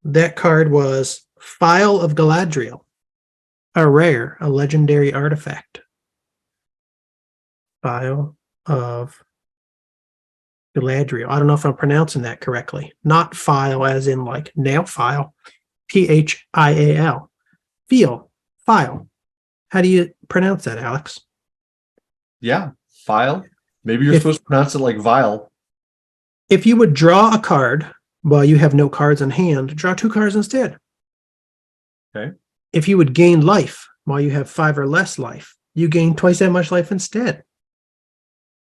That card was Phial of Galadriel, a rare, a legendary artifact. Phial of Galadriel. I don't know if I'm pronouncing that correctly. Not file as in like nail file. Phial. File. How do you pronounce that, Alex? Yeah. File. Maybe you're supposed to pronounce it like vial. If you would draw a card while you have no cards in hand, draw 2 cards instead. Okay. If you would gain life while you have 5 or less life, you gain twice that much life instead.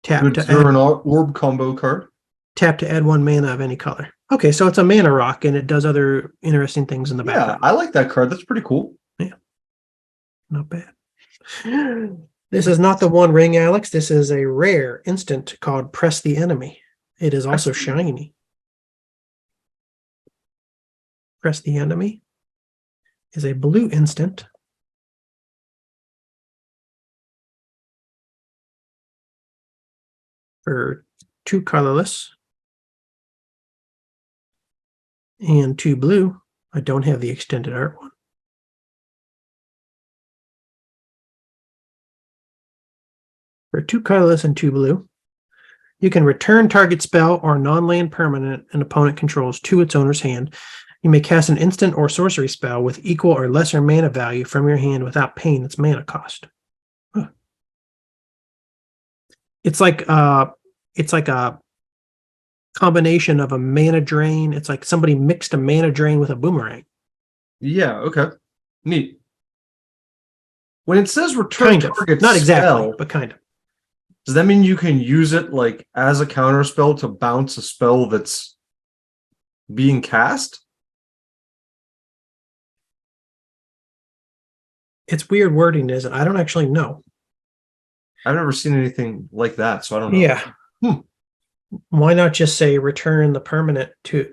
Good to an orb combo card. Tap to add 1 mana of any color. Okay, so it's a mana rock and it does other interesting things in the background. Yeah, I like that card. That's pretty cool. Yeah. Not bad. This is not the One Ring, Alex. This is a rare instant called Press the Enemy. It is also shiny. Press the Enemy is a blue instant. For 2 colorless and 2 blue. I don't have the extended art one. For 2 colorless and 2 blue, you can return target spell or non-land permanent an opponent controls to its owner's hand. You may cast an instant or sorcery spell with equal or lesser mana value from your hand without paying its mana cost. Huh. It's like a combination of a mana drain. It's like somebody mixed a mana drain with a boomerang. Yeah, okay. Neat. When it says return target not exactly, spell, but kind of. Does that mean you can use it like as a counter spell to bounce a spell that's being cast? It's weird wording, isn't it? I don't actually know. I've never seen anything like that, so I don't know. Yeah. Why not just say return the permanent to...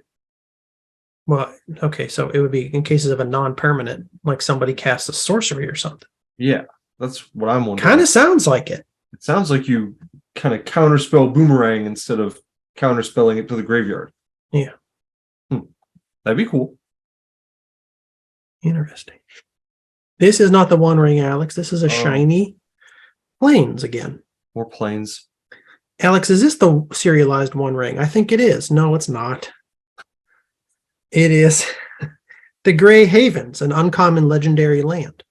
Well, okay, so it would be in cases of a non-permanent, like somebody casts a sorcery or something. Yeah, that's what I'm wondering. Kind of sounds like it. It sounds like you kind of counterspell boomerang instead of counterspelling it to the graveyard. Yeah. That'd be cool. Interesting. This is not the One Ring, Alex. This is a shiny Plains again. More planes. Alex, is this the serialized One Ring? I think it is. No, it's not. It is the Grey Havens, an uncommon legendary land.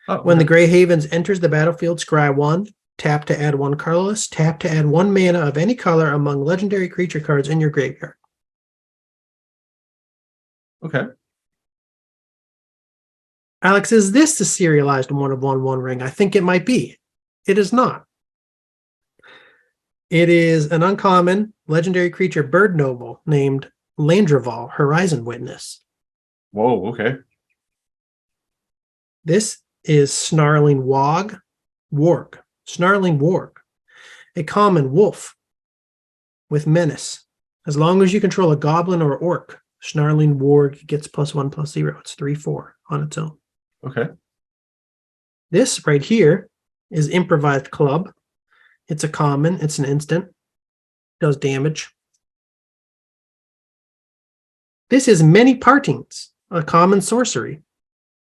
Oh, When the Grey Havens enters the battlefield, scry 1, tap to add 1 colorless, tap to add 1 mana of any color among legendary creature cards in your graveyard. Okay. Alex, is this the serialized one of One Ring? I think it might be. It is not. It is an uncommon legendary creature bird noble named Landreval, Horizon Witness. Whoa, okay. This is Snarling Warg, a common wolf with menace. As long as you control a goblin or orc, Snarling Warg gets +1/+0. It's 3/4 on its own. Okay. This right here is Improvised Club. It's a common. It's an instant. Does damage. This is Many Partings, a common sorcery.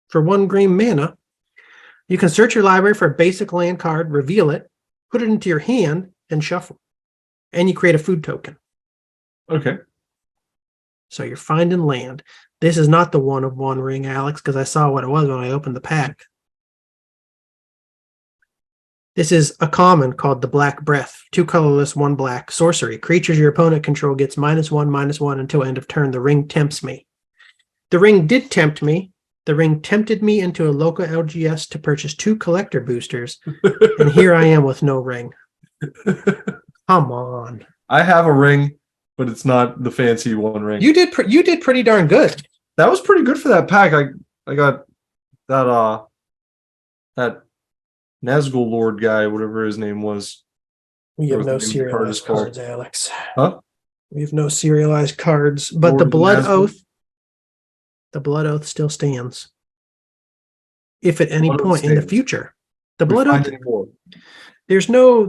For 1 green mana, you can search your library for a basic land card, reveal it, put it into your hand, then shuffle. And you create a food token. Okay. So you're finding land. This is not the one of One Ring, Alex, because I saw what it was when I opened the pack. This is a common called the Black Breath. 2 colorless, 1 black. Sorcery. Creatures your opponent control gets -1/-1 until end of turn. The ring tempts me. The ring did tempt me. The ring tempted me into a local LGS to purchase 2 collector boosters. And here I am with no ring. Come on. I have a ring, but it's not the fancy One Ring. You did pretty darn good. That was pretty good for that pack. I got that Nazgul Lord guy, whatever his name was. We have What no was the name of the card is serialized called? cards, Alex. Huh? We have no serialized cards, but Lord the of Blood Nazgul? Oath still stands. If at any Blood Oath point in the stands. future, the We Blood find Oath, any more. there's no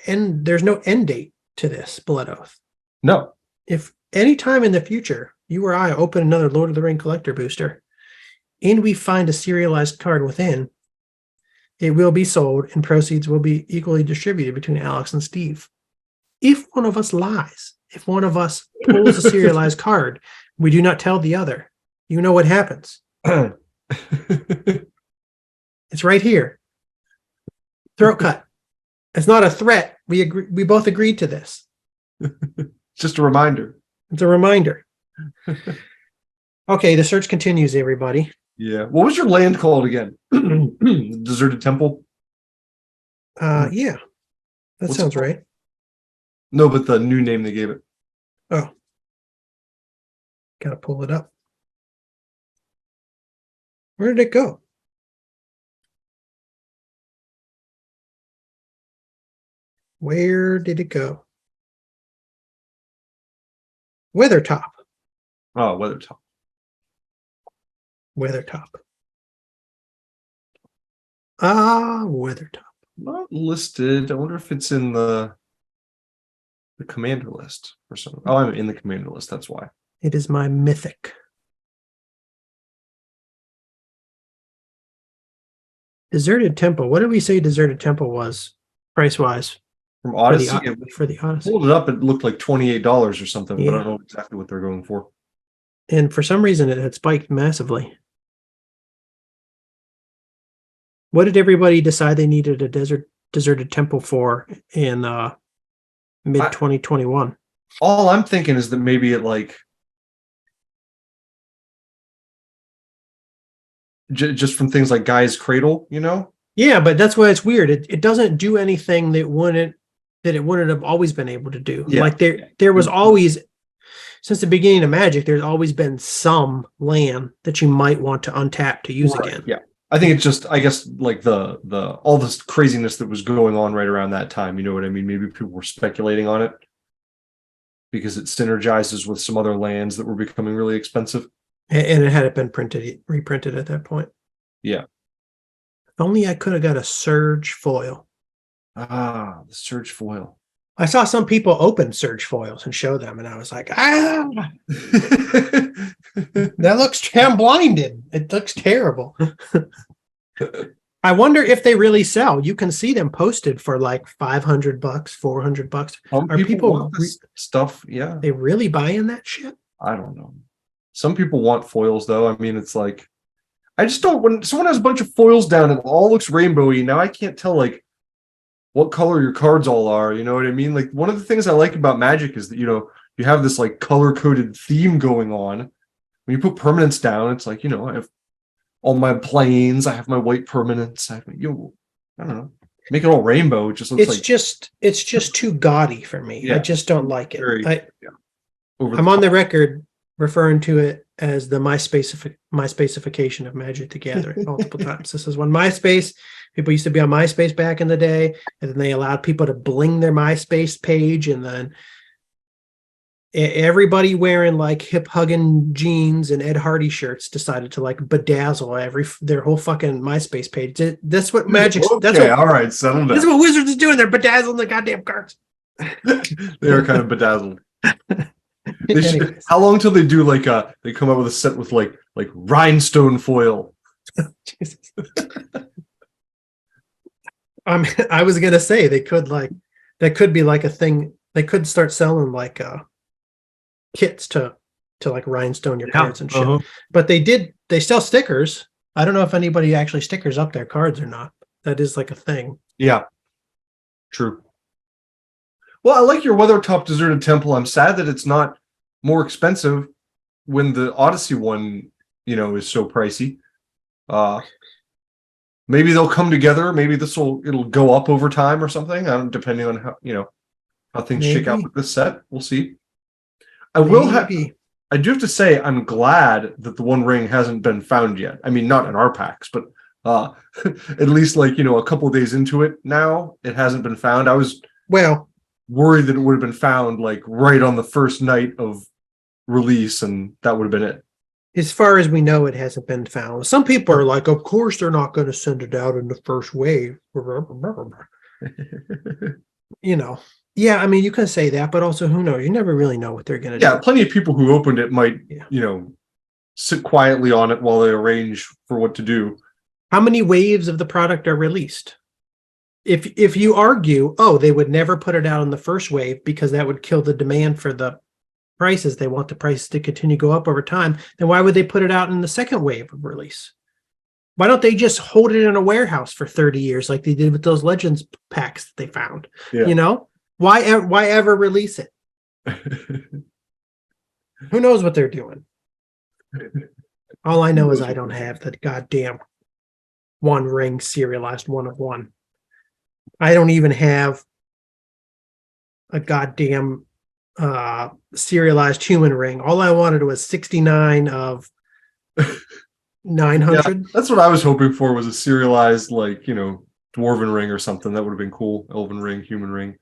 end date to this Blood Oath. No. If any time in the future you or I open another Lord of the Ring collector booster and we find a serialized card within, it will be sold and proceeds will be equally distributed between Alex and Steve. If one of us lies, if one of us pulls a serialized card, we do not tell the other. You know what happens. It's right here. Throat cut. It's not a threat. We both agreed to this. Just a reminder. It's a reminder. Okay, the search continues, everybody. Yeah. What was your land called again? Deserted Temple? Yeah. That What's sounds it called? right. No, but the new name they gave it. Oh. Gotta pull it up. Where did it go? Where did it go? Weathertop. Oh, Weathertop. Weathertop. Weathertop. Not listed. I wonder if it's in the commander list or something. Oh, I'm in the commander list. That's why. It is my mythic. Deserted Temple. What did we say Deserted Temple was price-wise From Odyssey, for the Odyssey? pulled it up. It looked like $28 or something, but I Yeah. don't know exactly what they're going for. And for some reason, it had spiked massively. What did everybody decide they needed a deserted temple for in mid 2021? All I'm thinking is that maybe it like just from things like Guy's Cradle, you know? Yeah, but that's why it's weird. It doesn't do anything that it wouldn't have always been able to do. Yeah. Like there was always, since the beginning of Magic, there's always been some land that you might want to untap to use Right, again. yeah. I think it's just, I guess, like the all this craziness that was going on right around that time. You know what I mean? Maybe people were speculating on it because it synergizes with some other lands that were becoming really expensive. And it hadn't been reprinted at that point. Yeah. If only I could have got a Surge foil. Ah, the Surge foil. I saw some people open Surge foils and show them, and I was like, ah. That looks, I'm blinded. It looks terrible. I wonder if they really sell. You can see them posted for like $500, $400. Are People people want this stuff? Yeah, they really buying that shit? I don't know. Some people want foils, though. I mean, it's like I just don't. When someone has a bunch of foils down and it all looks rainbowy, now I can't tell like what color your cards all are. You know what I mean? Like one of the things I like about Magic is that you have this like color coded theme going on. When you put permanents down, it's like I have all my planes, I have my white permanents, I have I don't know, make it all rainbow. It just looks it's just too gaudy for me. Yeah. I just don't like it. I'm on the record referring to it as the MySpaceification of Magic the Gathering multiple times. This is when MySpace, people used to be on MySpace back in the day, and then they allowed people to bling their MySpace page, and then everybody wearing like hip hugging jeans and Ed Hardy shirts decided to like bedazzle their whole fucking MySpace page. That's what Magic. Okay, that's what, all right, settle down. That's what Wizards is doing. They're bedazzling the goddamn cards. They are kind of bedazzled. How long till they do like they come up with a set with like rhinestone foil? Jesus. I was gonna say they could that could be like a thing. They could start selling like kits to like rhinestone your cards and shit. But they sell stickers. I don't know if anybody actually stickers up their cards or not. That is like a thing. Yeah, true. Well, I like your Weathertop Deserted Temple. I'm sad that it's not more expensive when the Odyssey one, is so pricey. Maybe they'll come together. Maybe it'll go up over time or something. Depending on how things shake out with this set. We'll see. I do have to say, I'm glad that the One Ring hasn't been found yet. I mean, not in our packs, but at least a couple of days into it now, it hasn't been found. I was worried that it would have been found like right on the first night of release, and that would have been it. As far as we know, it hasn't been found. Some people are like, of course they're not going to send it out in the first wave. Yeah, I mean, you can say that, but also who knows? You never really know what they're going to do. Yeah, plenty of people who opened it might, sit quietly on it while they arrange for what to do. How many waves of the product are released? If you argue, they would never put it out in the first wave because that would kill the demand for the prices. They want the prices to continue to go up over time. Then why would they put it out in the second wave of release? Why don't they just hold it in a warehouse for 30 years like they did with those Legends packs that they found? Yeah. Why ever release it? Who knows what they're doing? All I know is I don't have the goddamn One Ring serialized 1 of 1. I don't even have a goddamn serialized human ring. All I wanted was 69 of 900. Yeah, that's what I was hoping for, was a serialized dwarven ring or something. That would have been cool. Elven ring, human ring.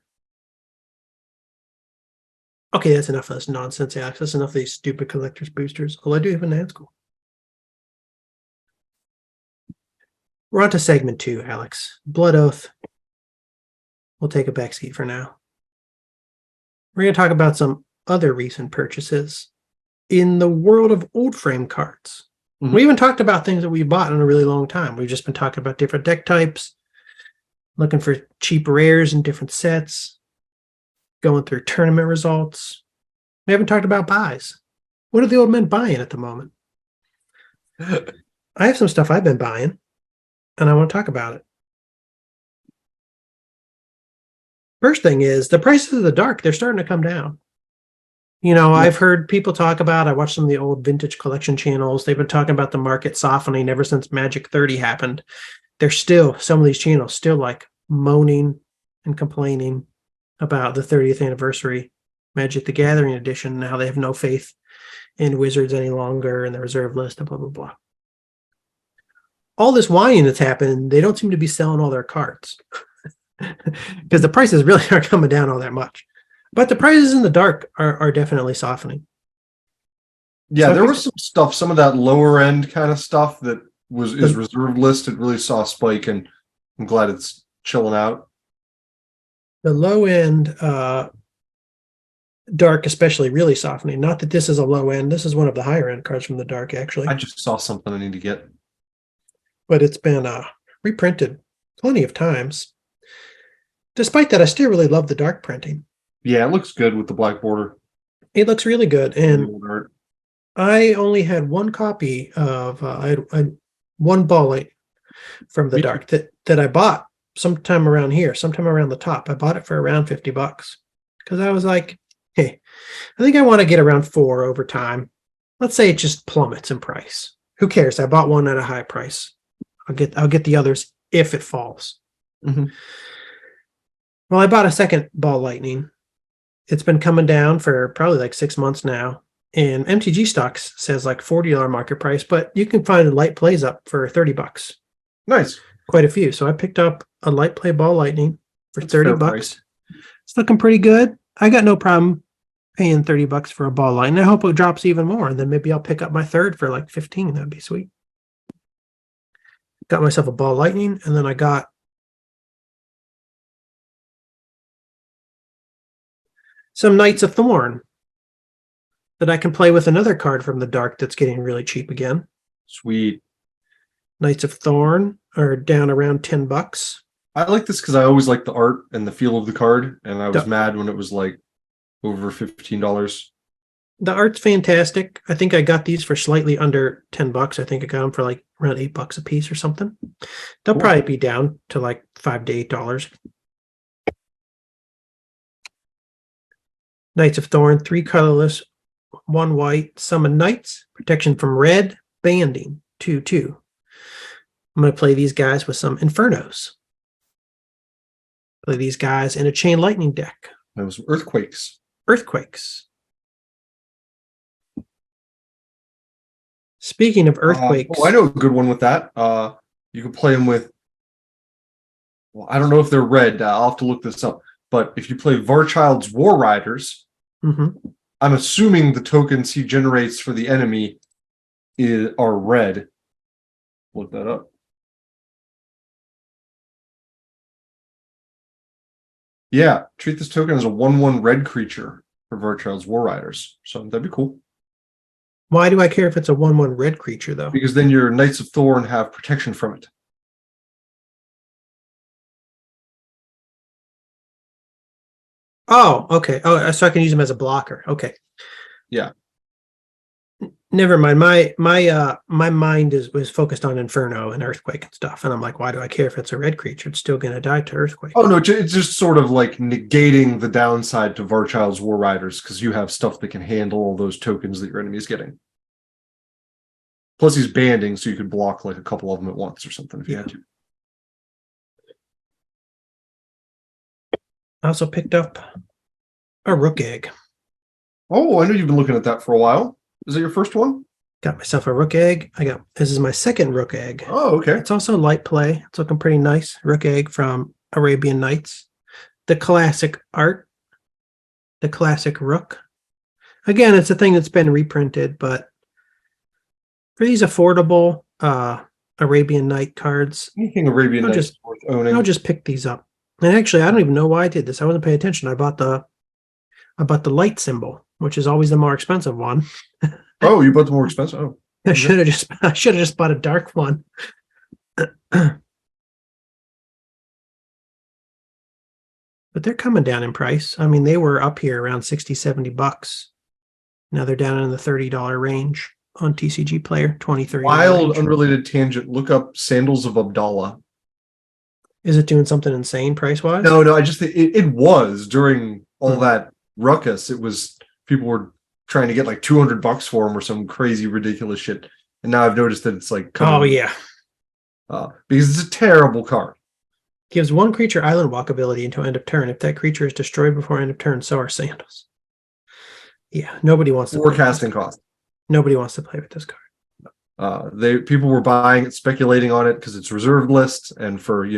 Okay, that's enough of this nonsense, Alex. That's enough of these stupid collector's boosters. All I do even that's cool. We're on to segment 2, Alex. Blood Oath. We'll take a backseat for now. We're going to talk about some other recent purchases in the world of old frame cards. Mm-hmm. We even talked about things that we bought in a really long time. We've just been talking about different deck types, looking for cheap rares in different sets, going through tournament results. We haven't talked about buys. What are the old men buying at the moment? I have some stuff I've been buying, and I want to talk about it. First thing is the prices of the dark, they're starting to come down. I've heard people talk about, I watched some of the old vintage collection channels. They've been talking about the market softening ever since Magic 30 happened. There's still, some of these channels still like moaning and complaining about the 30th anniversary Magic the Gathering edition, and how they have no faith in Wizards any longer and the reserve list and blah, blah, blah. All this whining that's happened, they don't seem to be selling all their cards. Because the prices really aren't coming down all that much. But the prices in the dark are definitely softening. Yeah, there was some stuff, some of that lower end kind of stuff that is reserve list. It really saw a spike, and I'm glad it's chilling out. The low end dark, especially really softening. Not that this is a low end. This is one of the higher end cards from the dark, actually. I just saw something I need to get. But it's been reprinted plenty of times. Despite that, I still really love the dark printing. Yeah, it looks good with the black border. It looks really good. And Old art. I only had one copy of I had one ball light from the Me dark that I bought sometime around here, sometime around the top. I bought it for around $50 because I was like, hey, I think I want to get around 4 over time. Let's say it just plummets in price. Who cares? I bought one at a high price. I'll get the others if it falls. Mhm. Well, I bought a second ball lightning. It's been coming down for probably like 6 months now. And MTG Stocks says like $40 market price, but you can find light plays up for $30. Nice. Quite a few. So I picked up a light play ball lightning for That's a fair $30. price. It's looking pretty good. I got no problem paying $30 for a ball lightning. I hope it drops even more, and then maybe I'll pick up my third for like 15. That'd be sweet. Got myself a ball lightning, and then I got some Knights of Thorn that I can play with another card from the dark that's getting really cheap again. Sweet. Knights of Thorn are down around $10. I like this because I always like the art and the feel of the card, and I was Duh. mad when it was like over $15. The art's fantastic. I think I got these for slightly under $10. I think I got them for like around $8 a piece or something. They'll Cool. probably be down to like $5 to $8. Knights of Thorn, 3 colorless, 1 white, summon knights, protection from red, banding, 2/2. I'm going to play these guys with some Infernos. Play these guys in a Chain Lightning deck. There was earthquakes. Earthquakes. Speaking of earthquakes, I know a good one with that. You can play them with. Well, I don't know if they're red. I'll have to look this up. But if you play Varchild's War Riders, Mhm. I'm assuming the tokens he generates for the enemy are red. Look that up. Yeah, treat this token as a 1/1 red creature for Varchild's War Riders. So that'd be cool. Why do I care if it's a 1/1 red creature, though? Because then your Knights of Thorn have protection from it. Oh, okay. Oh, so I can use them as a blocker. Okay. Yeah. Never mind. My mind was focused on Inferno and Earthquake and stuff, and I'm like, why do I care if it's a red creature? It's still going to die to Earthquake. Oh no, it's just sort of like negating the downside to Varchild's War Riders because you have stuff that can handle all those tokens that your enemy is getting. Plus, he's banding, so you could block like a couple of them at once or something if you had to. I also picked up a Rook Egg. Oh, I know you've been looking at that for a while. Is it your first one? Got myself a Rook Egg. This is my second Rook Egg. Oh, okay. It's also light play. It's looking pretty nice. Rook Egg from Arabian Nights. The classic art. The classic Rook. Again, it's a thing that's been reprinted, but for these affordable Arabian Night cards, Anything Arabian Nights is worth owning. I'll just pick these up. And actually, I don't even know why I did this. I wasn't paying attention. I bought the light symbol, which is always the more expensive one. Oh, you bought the more expensive? Oh. I should have just bought a dark one. But they're coming down in price. I mean, they were up here around $60-$70. Now they're down in the $30 range on TCG Player, $20-$30. Wild, range. unrelated tangent. Look up Sandals of Abdallah. Is it doing something insane price-wise? No, I just think it was during all that ruckus. It was people were trying to get like $200 for them or some crazy ridiculous shit. And now I've noticed that it's like yeah. because it's a terrible card. Gives 1 creature island walk ability until end of turn. If that creature is destroyed before end of turn, so are Sandals. Yeah, nobody wants to. Forecasting cost. Nobody wants to play with this card. People were buying it, speculating on it because it's reserved list and for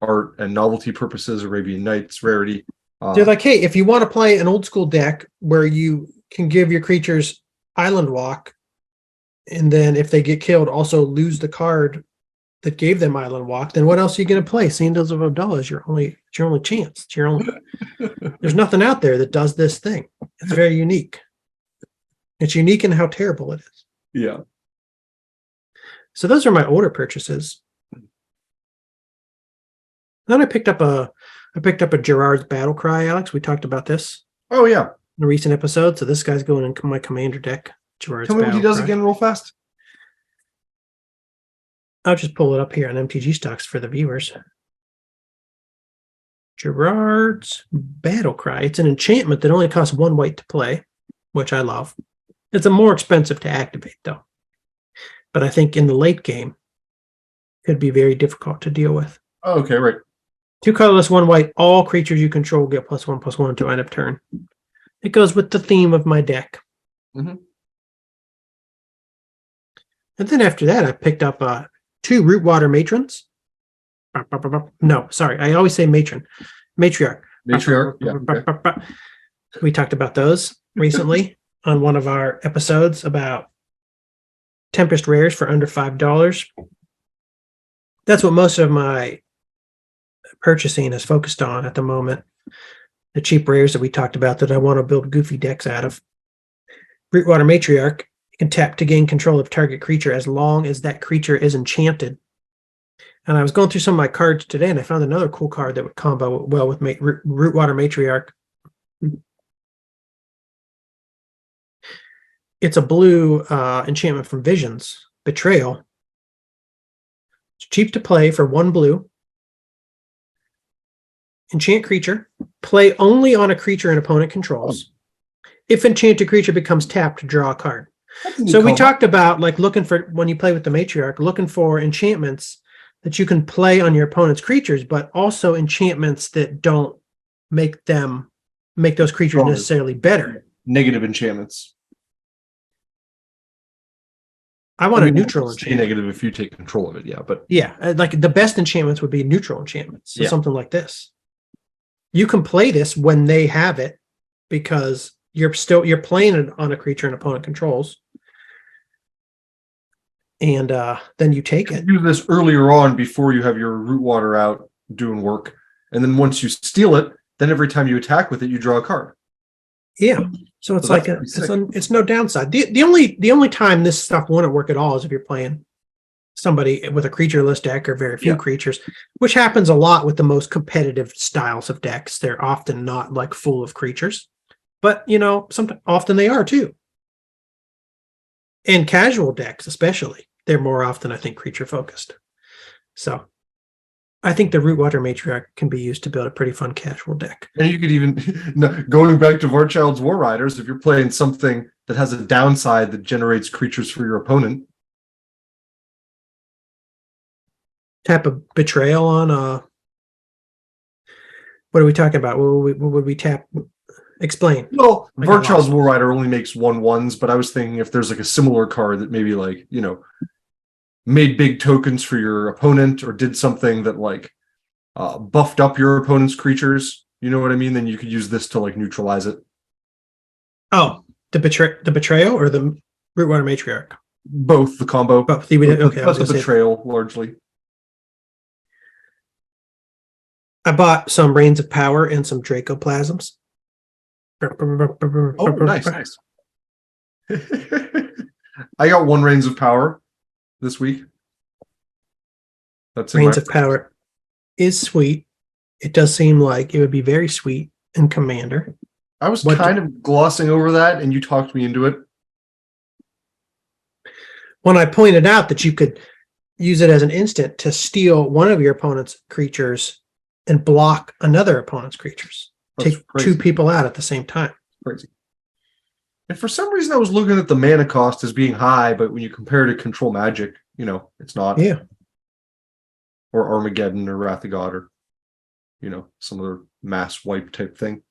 art and novelty purposes, Arabian Nights rarity. They're like, hey, if you want to play an old school deck where you can give your creatures island walk, and then if they get killed, also lose the card that gave them island walk, then what else are you going to play? Sandals of Abdallah is your only chance. There's nothing out there that does this thing. It's very unique. It's unique in how terrible it is. Yeah. So those are my older purchases. Then I picked up a Gerard's Battle Cry, Alex. We talked about this Oh yeah. in a recent episode. So this guy's going in my commander deck. Gerard's Tell me what he Battle does Cry. again real fast. I'll just pull it up here on MTG Stocks for the viewers. Gerard's Battle Cry. It's an enchantment that only costs 1 white to play, which I love. It's a more expensive to activate, though. But I think in the late game, could be very difficult to deal with. Oh, okay, right. 2 colorless, 1 white. All creatures you control get +1/+1 until end of turn. It goes with the theme of my deck. Mm-hmm. And then after that, I picked up 2 Rootwater Matrons. No, sorry. I always say matron. Matriarch. Matriarch. Yeah. Okay. We talked about those recently on one of our episodes about Tempest Rares for under $5. That's what most of my purchasing is focused on at the moment. The cheap rares that we talked about that I want to build goofy decks out of. Rootwater Matriarch, you can tap to gain control of target creature as long as that creature is enchanted. And I was going through some of my cards today, and I found another cool card that would combo well with Rootwater Matriarch. It's a blue enchantment from Visions, Betrayal. It's cheap to play for 1 blue. Enchant creature. Play only on a creature an opponent controls. If enchanted creature becomes tapped, draw a card. So we talked about like looking for, when you play with the Matriarch, looking for enchantments that you can play on your opponent's creatures, but also enchantments that don't make those creatures necessarily better. Negative enchantments. I want a neutral enchantment. Negative if you take control of it, yeah. But yeah, like the best enchantments would be neutral enchantments. So yeah. Something like this. You can play this when they have it because you're playing it on a creature an opponent controls. And then you take it. Do this earlier on before you have your Rootwater out doing work. And then once you steal it, then every time you attack with it, you draw a card. Yeah. So it's like it's no downside. The only time this stuff wouldn't work at all is if you're playing somebody with a creatureless deck or very few creatures, which happens a lot with the most competitive styles of decks. They're often not like full of creatures, but often they are too. In casual decks, especially, they're more often, I think, creature focused. So I think the Rootwater Matriarch can be used to build a pretty fun casual deck. And you could even, going back to Varchild's War Riders, if you're playing something that has a downside that generates creatures for your opponent. Tap a Betrayal on what are we talking about? What would we tap? Explain. Well, Varchild's War Rider only makes 1/1s, but I was thinking if there's like a similar card that maybe like, made big tokens for your opponent or did something that like buffed up your opponent's creatures, you know what I mean? Then you could use this to like neutralize it. Oh, the Betrayal or the Rootwater Matriarch? Both, the combo. Both. Okay, that's the Betrayal largely. I bought some Reigns of Power and some Dracoplasms. Oh, nice. I got 1 Reigns of Power this week. That's Reigns of Power is sweet. It does seem like it would be very sweet in Commander. I was kind of glossing over that, and you talked me into it. When I pointed out that you could use it as an instant to steal one of your opponent's creatures and block another opponent's creatures. Take 2 people out at the same time. Crazy. And for some reason, I was looking at the mana cost as being high, but when you compare it to Control Magic, it's not. Yeah. Or Armageddon or Wrath of God or, some other mass wipe type thing.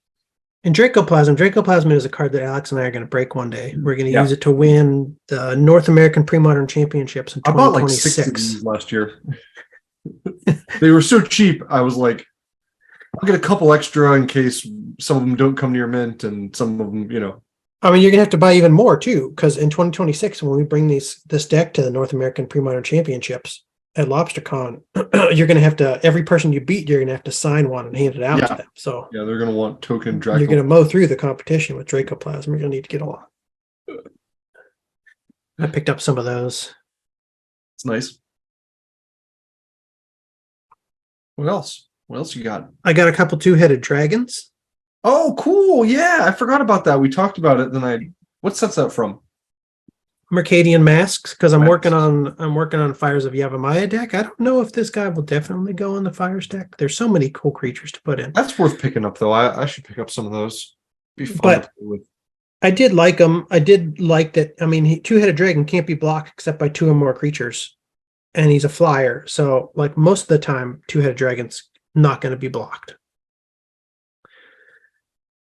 And Dracoplasm is a card that Alex and I are going to break one day. We're going to use it to win the North American Pre-Modern Championships in 2026. I bought like 6 of these last year. They were so cheap. I was like, I'll get a couple extra in case some of them don't come near mint and some of them, I mean, you're going to have to buy even more too, because in 2026, when we bring this deck to the North American Pre-Modern Championships, at LobsterCon, you're going to have to, every person you beat, you're going to have to sign one and hand it out to Yeah. them. So Yeah, they're gonna want token you're going to Draco. mow through the competition with Dracoplasm. You're going to need to get a lot. I picked up some of those. It's nice. What else? What else you got? I got a couple two-headed dragons. Oh, cool. Yeah, I forgot about that. We talked about it. What set's that from? Mercadian Masques, because I'm Masques. working on Fires of Yavimaya deck. I don't know if this guy will definitely go in the Fires deck. There's so many cool creatures to put in. That's worth picking up, though. I should pick up some of those. Be fun But to play with. I did like them. I did like that. I mean, two-headed dragon can't be blocked except by two or more creatures, and he's a flyer. So, like most of the time, two-headed dragon's not going to be blocked.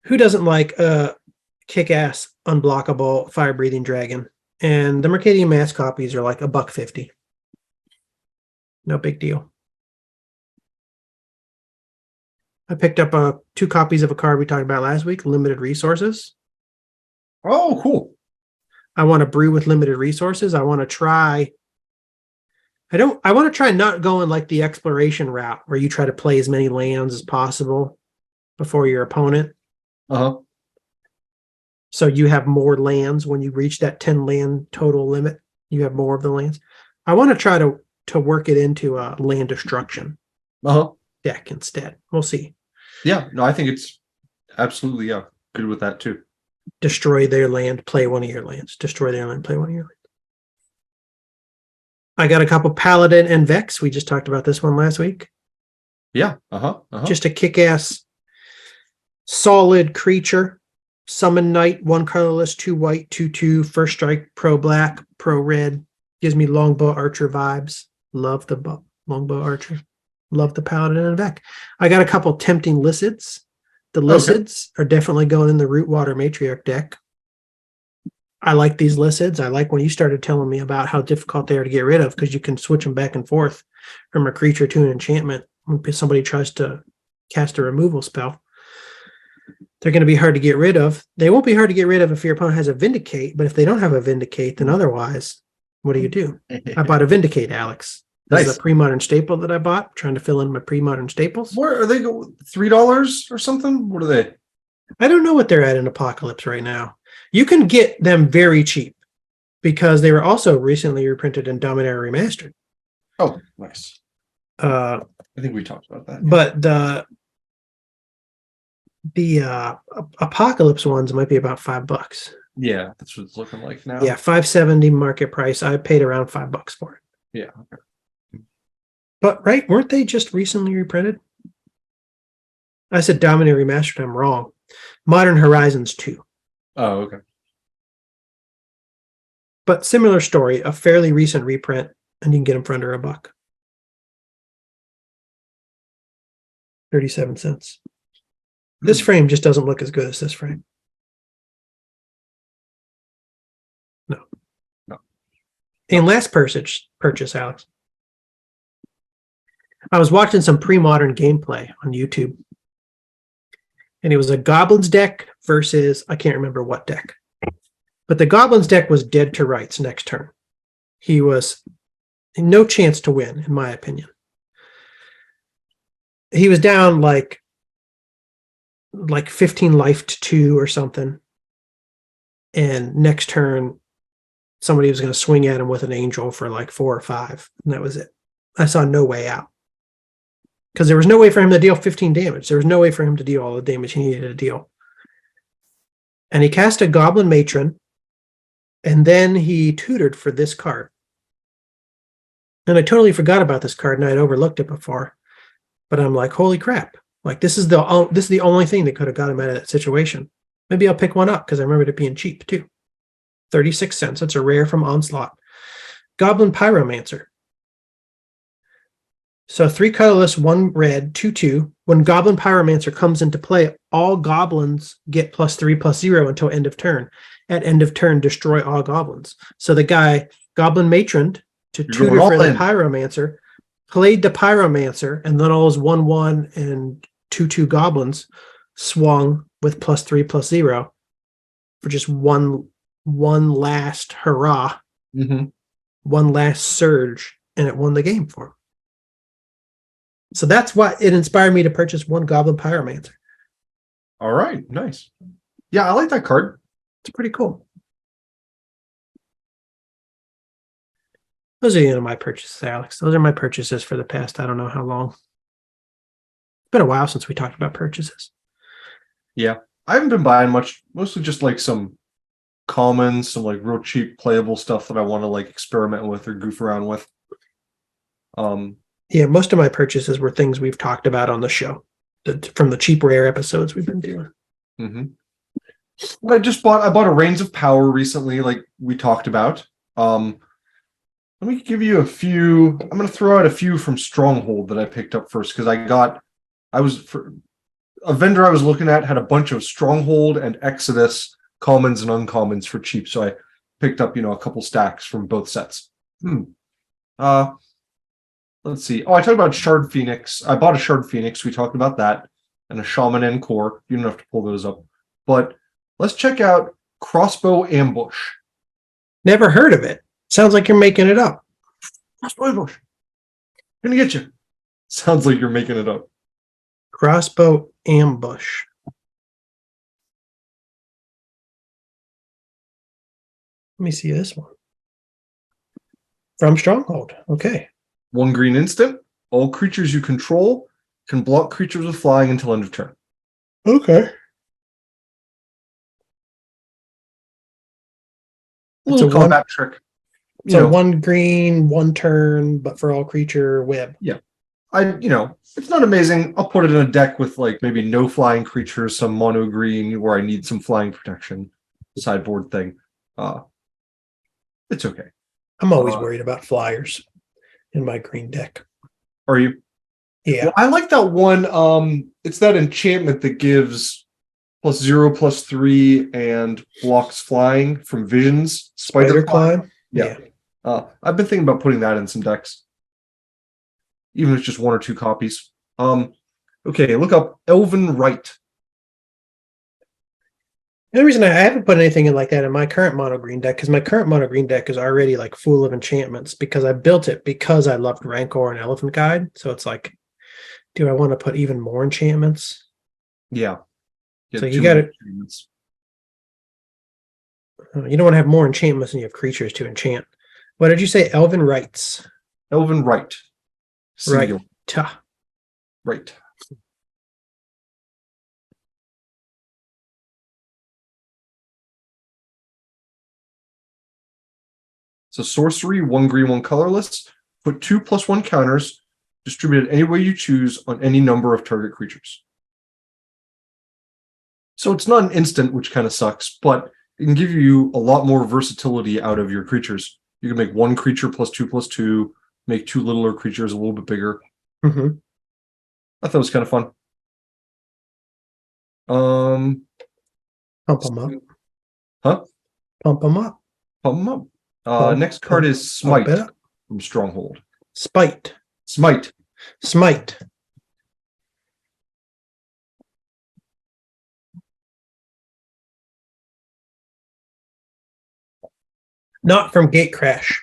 Who doesn't like a kick-ass, unblockable, fire-breathing dragon? And the Mercadian Mass copies are like $1.50. No big deal. I picked up 2 copies of a card we talked about last week, Limited Resources. Oh, cool. I want to brew with limited resources. I want to try not going like the exploration route where you try to play as many lands as possible before your opponent. Uh-huh. So you have more lands when you reach that 10 land total limit. You have more of the lands. I want to try to work it into a land destruction Uh-huh. deck instead. We'll see. Yeah, no, I think it's absolutely, good with that too. Destroy their land, play one of your lands. Destroy their land, play one of your lands. I got a couple Paladin and Vex. We just talked about this one last week. Yeah. Uh-huh. Uh-huh. Just a kick-ass solid creature. Summon Knight, 1 colorless, 2 white, 2/2, first strike, pro black, pro red. Gives me longbow archer vibes. Love the longbow archer. Love the Paladin and Vex. I got a couple tempting Lycids. The Lycids are definitely going in the Rootwater Matriarch deck. I like these Lycids. I like when you started telling me about how difficult they are to get rid of because you can switch them back and forth from a creature to an enchantment when somebody tries to cast a removal spell. They're going to be hard to get rid of. They won't be hard to get rid of if your opponent has a Vindicate, but if they don't have a Vindicate, then otherwise, what do you do? I bought a Vindicate, Alex. This is a pre-modern staple that I bought, trying to fill in my pre-modern staples. Where are they go? $3 or something? What are they? I don't know what they're at in Apocalypse right now. You can get them very cheap because they were also recently reprinted in Dominaria Remastered. Oh, nice. I think we talked about that. But the Apocalypse ones might be about $5. Yeah, that's what it's looking like now. Yeah, $5.70 market price. I paid around $5 for it. Yeah. Okay. But right, weren't they just recently reprinted? I said Dominaria Remastered. I'm wrong. Modern Horizons 2. Oh, okay. But similar story, a fairly recent reprint, and you can get them for under $1. 37 cents. This frame just doesn't look as good as this frame. No. And last purchase, Alex. I was watching some pre-modern gameplay on YouTube. And it was a Goblins deck versus, I can't remember what deck. But the Goblins deck was dead to rights next turn. He was no chance to win, in my opinion. He was down like 15 life to 2 or something. And next turn, somebody was going to swing at him with an angel for like 4 or 5. And that was it. I saw no way out. Because there was no way for him to deal 15 damage. There was no way for him to deal all the damage he needed to deal. And he cast a Goblin Matron. And then he tutored for this card. And I totally forgot about this card, and I had overlooked it before. But I'm like, holy crap. Like, this is the only thing that could have got him out of that situation. Maybe I'll pick one up, because I remembered it being cheap, too. 36 cents. It's a rare from Onslaught. Goblin Pyromancer. So 3 colorless, 1 red, 2/2. When Goblin Pyromancer comes into play, all goblins get +3/+0 until end of turn. At end of turn, destroy all goblins. So the guy, Goblin Matroned, to tutor for the Pyromancer, played the Pyromancer, and then all his 1/1 and 2/2 goblins swung with +3/+0 for just one last hurrah, one last surge and it won the game for him. So that's why it inspired me to purchase one Goblin Pyromancer. All right, nice. Yeah, I like that card. It's pretty cool. Those are the end of my purchases, Alex. Those are my purchases for the past, I don't know how long. It's been a while since we talked about purchases. Yeah, I haven't been buying much, mostly just like some commons, some like real cheap playable stuff that I want to like experiment with or goof around with. Yeah, most of my purchases were things we've talked about on the show from the cheap rare episodes we've been doing. Mm-hmm. I bought a Reigns of Power recently, like we talked about. Let me give you a few. I'm going to throw out a few from Stronghold that I picked up first because a vendor I was looking at had a bunch of Stronghold and Exodus commons and uncommons for cheap, so I picked up a couple stacks from both sets. Let's see. Oh, I talked about Shard Phoenix. I bought a Shard Phoenix. We talked about that, and a Shaman Encore. You don't have to pull those up, but let's check out Crossbow Ambush. Never heard of it. Sounds like you're making it up. Crossbow Ambush. Gonna get you. Sounds like you're making it up. Crossbow Ambush. Let me see this one. From Stronghold. Okay. 1 green instant. All creatures you control can block creatures with flying until end of turn. Okay. Little combat trick. So 1 green, 1 turn, but for all creature web. Yeah. It's not amazing. I'll put it in a deck with like maybe no flying creatures, some mono green where I need some flying protection, sideboard thing. It's okay. I'm always worried about flyers in my green deck. Are you? Yeah. Well, I like that one. It's that enchantment that gives +0/+3 and blocks flying from visions. Spider Climb. Yeah. I've been thinking about putting that in some decks, even if it's just 1 or 2 copies. Okay, look up Elven Rite. The only reason I haven't put anything in like that in my current mono green deck, because my current mono green deck is already like full of enchantments because I built it because I loved Rancor and Elephant Guide. So it's like, do I want to put even more enchantments? Yeah. So you got it. You don't want to have more enchantments than you have creatures to enchant. What did you say? Elven Rites. Elven Rite. Right. Right. So sorcery, 1 green, 1 colorless. Put 2/+1 counters distributed any way you choose on any number of target creatures. So it's not an instant, which kind of sucks, but it can give you a lot more versatility out of your creatures. You can make 1 creature +2/+2, make 2 littler creatures a little bit bigger. Mm-hmm. I thought it was kind of fun. Pump them up. Huh? Pump them up. Pump them up. Next card is Smite from Stronghold. Smite. Not from Gatecrash.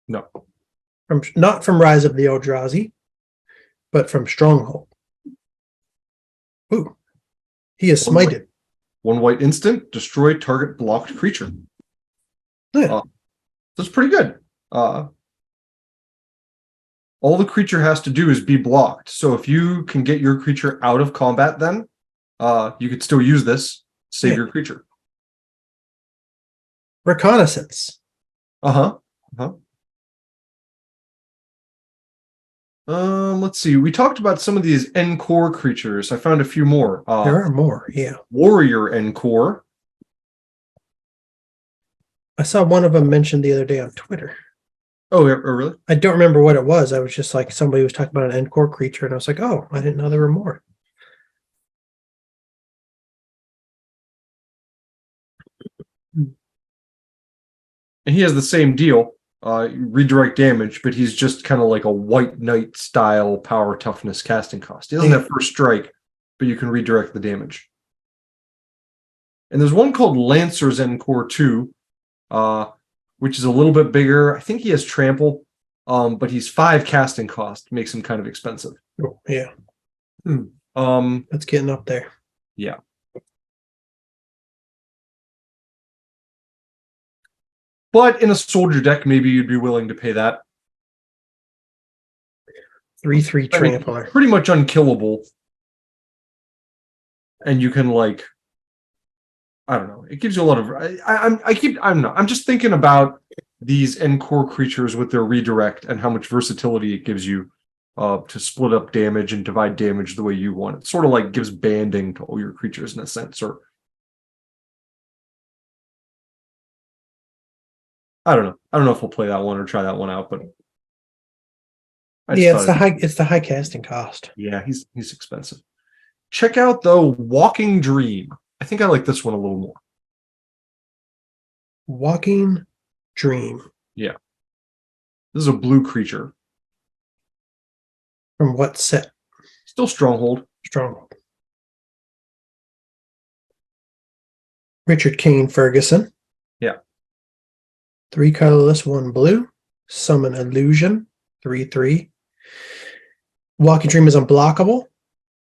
No. Not from Rise of the Eldrazi, but from Stronghold. Ooh. He is smited. 1 white instant, destroy target blocked creature. Yeah. That's pretty good. All the creature has to do is be blocked. So if you can get your creature out of combat, then you could still use this, save your creature. Reconnaissance. Let's see. We talked about some of these Encore creatures. I found a few more. There are more, yeah. Warrior Encore. I saw one of them mentioned the other day on Twitter. Oh, really? I don't remember what it was. I was just like, somebody was talking about an Encore creature, and I was like, oh, I didn't know there were more. And he has the same deal. Redirect damage, but he's just kind of like a White Knight style power toughness casting cost. He doesn't have first strike, but you can redirect the damage. And there's one called Lancer's Encore 2, which is a little bit bigger. I think he has trample. But he's 5 casting cost, makes him kind of expensive. Oh, yeah. That's getting up there. Yeah. But in a soldier deck, maybe you'd be willing to pay that. 3/3 trampler. Pretty much unkillable. And you can like, I don't know. It gives you a lot of. I'm just thinking about these end core creatures with their redirect and how much versatility it gives you to split up damage and divide damage the way you want. It sort of like gives banding to all your creatures in a sense, or I don't know. I don't know if we'll play that one or try that one out, but yeah, it's the high casting cost. Yeah, he's expensive. Check out though Walking Dream. I think I like this one a little more. Walking Dream. Yeah. This is a blue creature. From what set? Still Stronghold. Stronghold. Richard Kane Ferguson. Yeah. 3 colorless, 1 blue. Summon Illusion. 3/3. Walking Dream is unblockable.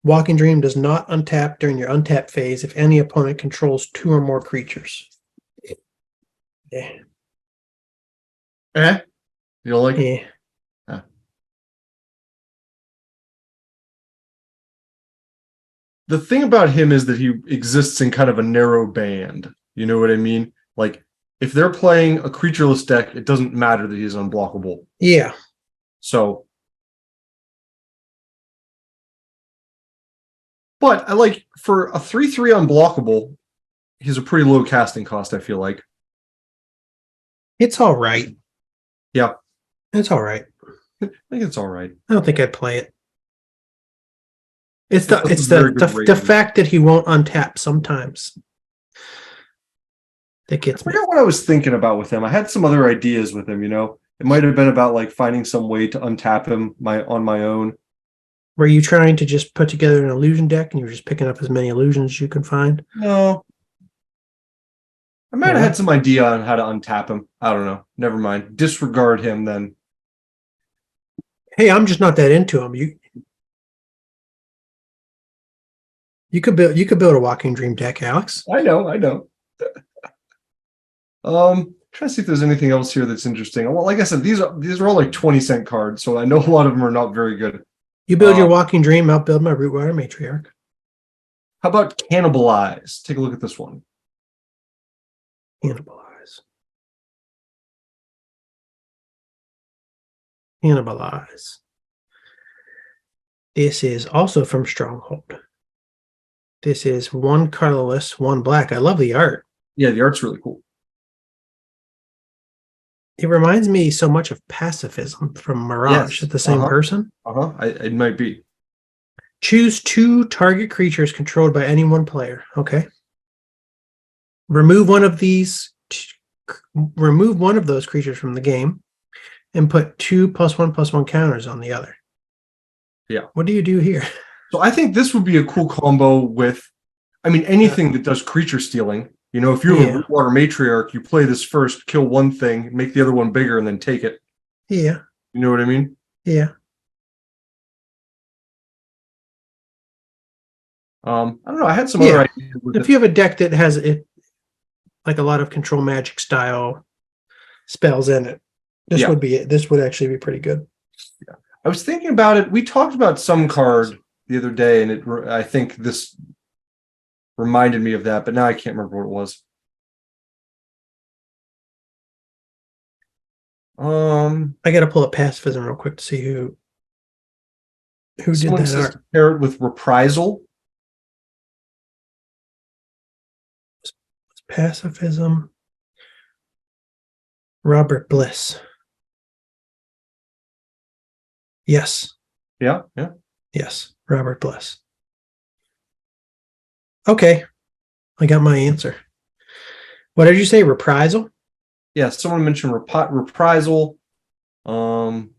Walking Dream does not untap during your untap phase if any opponent controls 2 or more creatures. Yeah. You don't like it? Yeah. The thing about him is that he exists in kind of a narrow band. You know what I mean? Like, if they're playing a creatureless deck, it doesn't matter that he's unblockable. Yeah. So, but I like for a 3/3 unblockable, he's a pretty low casting cost, I feel like. It's all right. Yeah. It's all right. I think it's all right. I don't think I'd play it. It's the fact that he won't untap sometimes that gets I me. forgot what I was thinking about with him. I had some other ideas with him, you know. It might have been about like finding some way to untap him on my own. Were you trying to just put together an illusion deck and you were just picking up as many illusions as you can find? No. I might have had some idea on how to untap him. I don't know. Never mind. Disregard him then. Hey, I'm just not that into him. You could build a Walking Dream deck, Alex. I know. Trying to see if there's anything else here that's interesting. Well, like I said, these are all like 20-cent cards, so I know a lot of them are not very good. You build your Walking Dream, I'll build my Rootwire Matriarch. How about Cannibalize? Take a look at this one. Cannibalize. This is also from Stronghold. This is 1 colorless, 1 black. I love the art. Yeah, the art's really cool. It reminds me so much of Pacifism from Mirage. Is it the same person? It might be. Choose 2 target creatures controlled by any one player. Okay. Remove one of those creatures from the game and put 2 +1/+1 counters on the other. Yeah. What do you do here? So I think this would be a cool combo with, I mean, anything that does creature stealing. You know, if you have a Rootwater Matriarch, you play this first, kill one thing, make the other one bigger, and then take it. Yeah. You know what I mean? Yeah. I don't know. I had some other ideas. If you have a deck that has it, like a lot of control magic style spells in it, this would be it. This would actually be pretty good. Yeah. I was thinking about it. We talked about some card the other day, and I think this reminded me of that, but now I can't remember what it was. I got to pull up Pacifism real quick to see who did that art. Pair it with Reprisal. Pacifism. Robert Bliss. Yes. Yeah. Yes. Robert Bliss. Okay. I got my answer. What did you say? Reprisal? Yeah, someone mentioned Reprisal. Oh.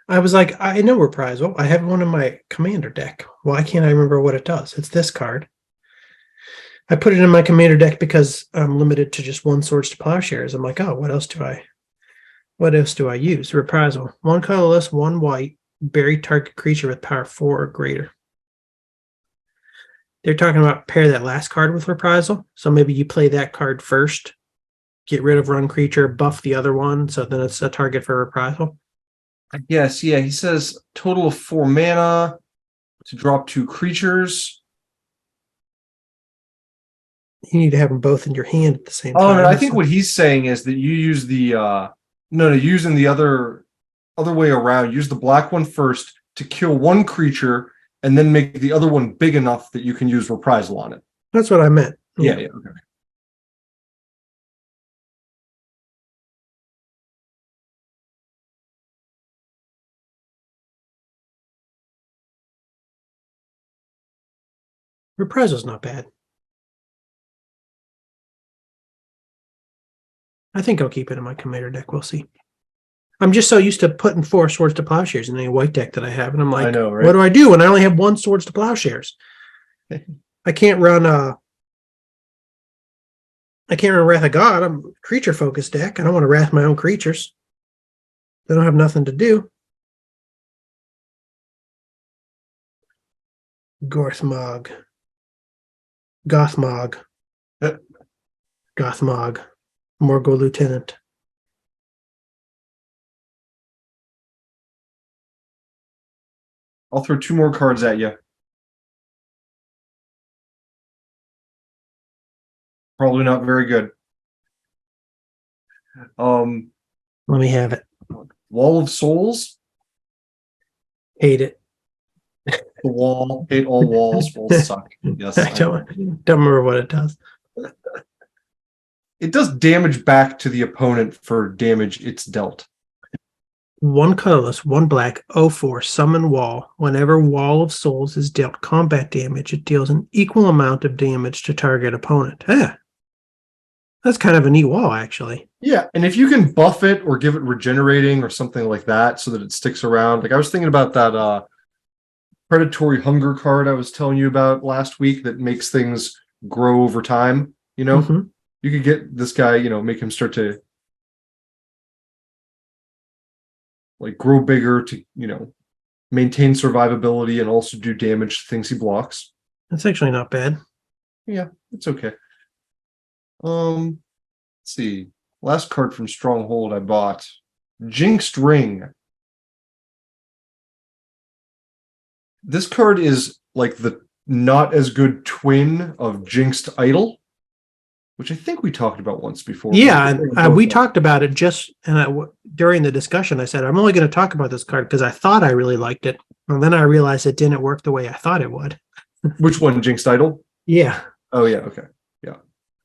I was like, I know Reprisal. I have one in my commander deck. Why can't I remember what it does? It's this card. I put it in my commander deck because I'm limited to just one Swords to Plowshares. I'm like, oh, what else do I use? Reprisal. One colorless, one white, bury target creature with power 4 or greater. They're talking about pair that last card with Reprisal. So maybe you play that card first, get rid of run creature, buff the other one, so then it's a target for Reprisal. Yes, yeah. He says total of 4 mana to drop 2 creatures. You need to have them both in your hand at the same Oh, time. no, I think what he's saying is that you use the using the other way around. Use the black one first to kill one creature, and then make the other one big enough that you can use Reprisal on it. That's what I meant. Yeah, okay. Reprisal's not bad. I think I'll keep it in my commander deck. We'll see. I'm just so used to putting 4 Swords to Plowshares in any white deck that I have, and I'm like, I know, right? What do I do when I only have 1 Swords to Plowshares? I can't run Wrath of God. I'm a creature focused deck. I don't want to wrath my own creatures. They don't have nothing to do. Gothmog. Morgul Lieutenant. I'll throw 2 more cards at you. Probably not very good. Let me have it. Wall of Souls. Hate it. The wall. Hate all walls. Walls suck. Yes. I don't remember what it does. It does damage back to the opponent for damage it's dealt. 1 colorless, 1 black, 0/4, summon wall. Whenever Wall of Souls is dealt combat damage, it deals an equal amount of damage to target opponent. Yeah. That's kind of a neat wall, actually. Yeah, and if you can buff it or give it regenerating or something like that so that it sticks around. Like I was thinking about that predatory hunger card I was telling you about last week that makes things grow over time, you know? Mm-hmm. You could get this guy, make him start to like grow bigger to, maintain survivability and also do damage to things he blocks. That's actually not bad. Yeah, it's okay. Let's see. Last card from Stronghold I bought. Jinxed Ring. This card is like the not as good twin of Jinxed Idol, which I think we talked about once before. Yeah, and we talked about it during the discussion. I said, I'm only going to talk about this card because I thought I really liked it. And then I realized it didn't work the way I thought it would. Which one, Jinxed Idol? Yeah. Oh, yeah, okay. Yeah.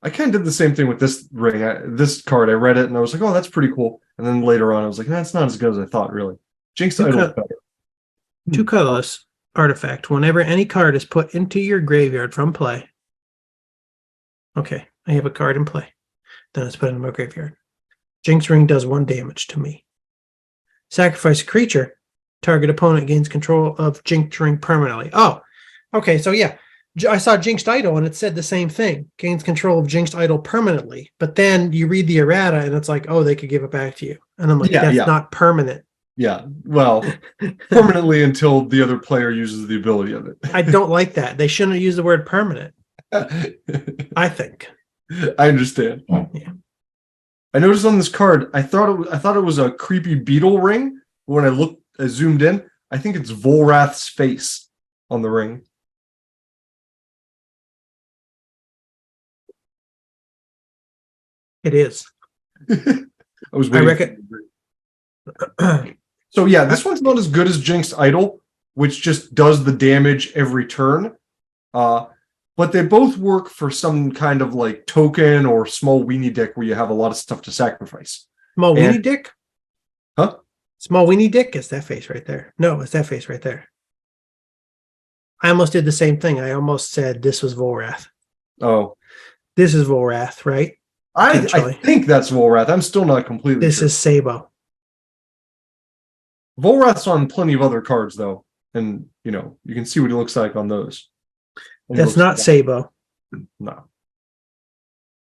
I kind of did the same thing with this ring. This card, I read it and I was like, oh, that's pretty cool. And then later on, I was like, that's not as good as I thought, really. Jinxed Idol is better. 2 colorless artifact. Whenever any card is put into your graveyard from play. Okay, I have a card in play. Then it's put into my graveyard. Jinx Ring does 1 damage to me. Sacrifice a creature. Target opponent gains control of Jinx Ring permanently. Oh, okay, so yeah. I saw Jinxed Idol and it said the same thing. Gains control of Jinxed Idol permanently. But then you read the errata and it's like, oh, they could give it back to you. And I'm like, that's not permanent. Yeah, well, permanently until the other player uses the ability of it. I don't like that. They shouldn't use the word permanent. I think. I understand. Yeah. I noticed on this card, I thought it was a creepy beetle ring. When I zoomed in, I think it's Volrath's face on the ring. It is. I was waiting. So yeah, this one's not as good as Jinxed Idol, which just does the damage every turn. But they both work for some kind of like token or small weenie deck where you have a lot of stuff to sacrifice. Small weenie dick? Huh? Small weenie dick? It's that face right there. No, it's that face right there. I almost did the same thing. I almost said this was Volrath. Oh. This is Volrath, right? I think that's Volrath. I'm still not completely sure. This is Sabo. Volrath's on plenty of other cards though, and you can see what he looks like on those. And That's not Sabo. No.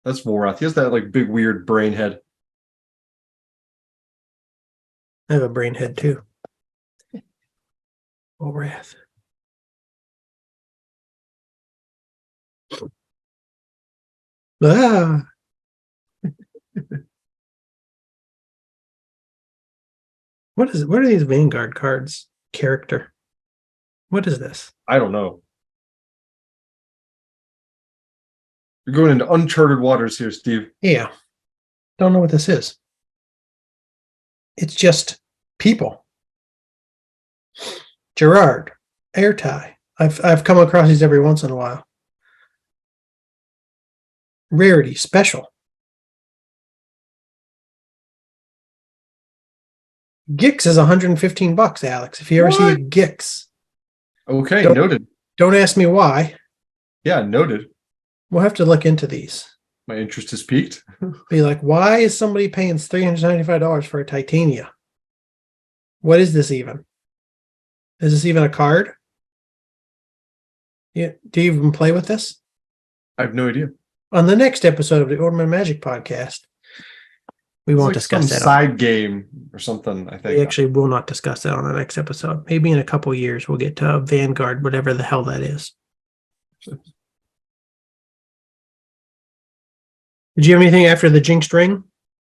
That's Volrath. He has that like big weird brain head. I have a brain head too. Volrath. Ah. What are these Vanguard cards? Character. What is this? I don't know. You're going into uncharted waters here, Steve. Yeah. Don't know what this is. It's just people. Gerard. Airtie. I've come across these every once in a while. Rarity. Special. Gix is $115, Alex. If you ever see a Gix. Okay, Don't- noted. Don't ask me why. Yeah, noted. We'll have to look into these. My interest is piqued. Be like, why is somebody paying $395 for a Titania? What is this even? Is this even a card? Yeah. Do you even play with this? I have no idea. On the next episode of the Boardman Magic podcast, we won't discuss some that. side game or something, I think. We actually will not discuss that on the next episode. Maybe in a couple of years we'll get to Vanguard, whatever the hell that is. Did you have anything after the Jinxed Ring?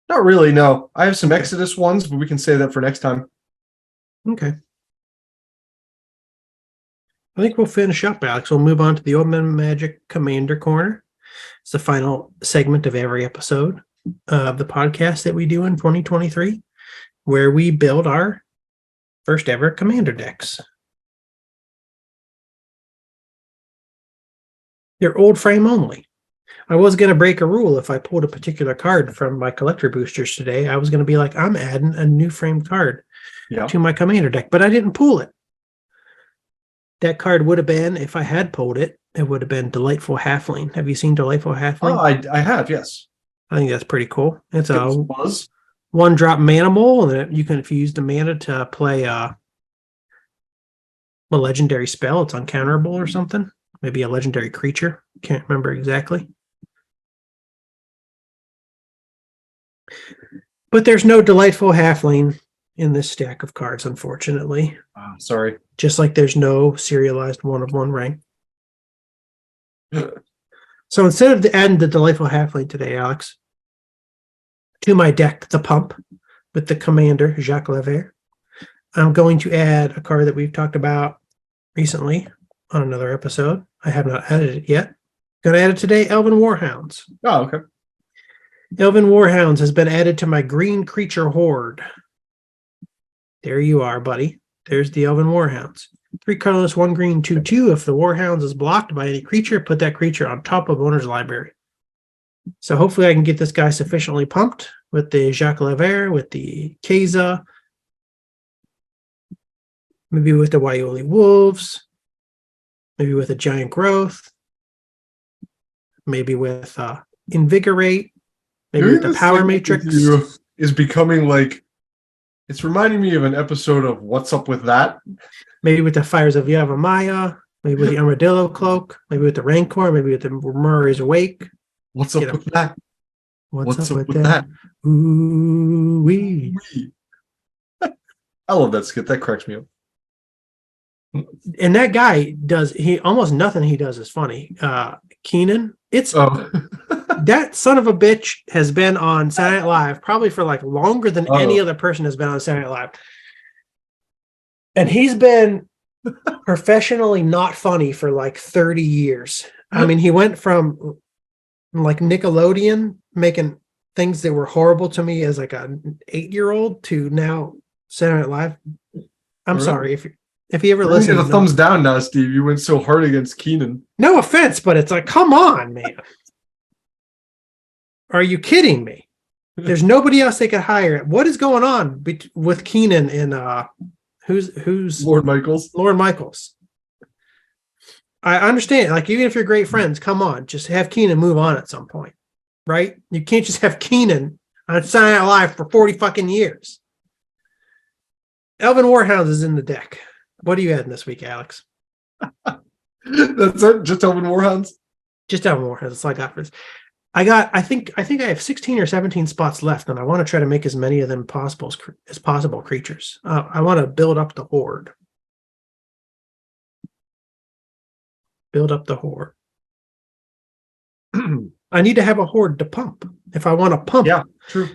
Not really, no. I have some Exodus ones, but we can say that for next time. Okay. I think we'll finish up, Alex. We'll move on to the Old Man Magic Commander Corner. It's the final segment of every episode of the podcast that we do in 2023, where we build our first ever Commander decks. They're old frame only. I was going to break a rule if I pulled a particular card from my collector boosters today. I was going to be like, I'm adding a new framed card to my Commander deck, but I didn't pull it. That card would have been, if I had pulled it, it would have been Delightful Halfling. Have you seen Delightful Halfling? Oh, I have, yes. I think that's pretty cool. It's a Buzz. 1-drop mana mole, and you can, if you use the mana to play a legendary spell, it's uncounterable or something. Maybe a legendary creature. Can't remember exactly. But there's no Delightful Halfling in this stack of cards, unfortunately. Sorry. Just like there's no serialized 1/1 rank. So instead of adding the Delightful Halfling today, Alex, to my deck, the Pump, with the commander, Jacques Lever, I'm going to add a card that we've talked about recently on another episode. I have not added it yet. Going to add it today, Elven Warhounds. Oh, okay. Elven Warhounds has been added to my green creature horde. There you are, buddy. There's the Elven Warhounds. 3 colorless, 1 green, 2/2. If the Warhounds is blocked by any creature, put that creature on top of owner's library. So hopefully I can get this guy sufficiently pumped with the Jacques Lever, with the Keza, maybe with the Waioli Wolves, maybe with a Giant Growth, maybe with Invigorate, maybe with the Power Matrix. Is becoming like, it's reminding me of an episode of What's Up With That? Maybe with the Fires of Yavimaya, maybe with the Armadillo Cloak, maybe with the Rancor, maybe with the Murray's Wake. What's up with that? What's up with that? Ooh wee. I love that skit. That cracks me up. And that guy almost nothing he does is funny. Keenan, that son of a bitch has been on Saturday Night Live probably for like longer than any other person has been on Saturday Night Live. And he's been professionally not funny for like 30 years. I mean, he went from like Nickelodeon making things that were horrible to me as like an 8-year-old to now Saturday Night Live. I'm sorry if you ever listen. You get a thumbs down now, Steve. You went so hard against Keenan. No offense, but it's like, come on, man. Are you kidding me? There's nobody else they could hire. What is going on with Keenan and who's Lord Michaels? Lord Michaels. I understand. Like, even if you're great friends, come on, just have Keenan move on at some point, right? You can't just have Keenan on Saturday Night Live for 40 fucking years. Elven Warhounds is in the deck. What are you adding this week, Alex? That's it. Just Elven Warhounds. Just Elven Warhounds. That's all I got for this. I think I have 16 or 17 spots left, and I want to try to make as many of them as possible creatures. I want to build up the horde. Build up the horde. I need to have a horde to pump. If I want to pump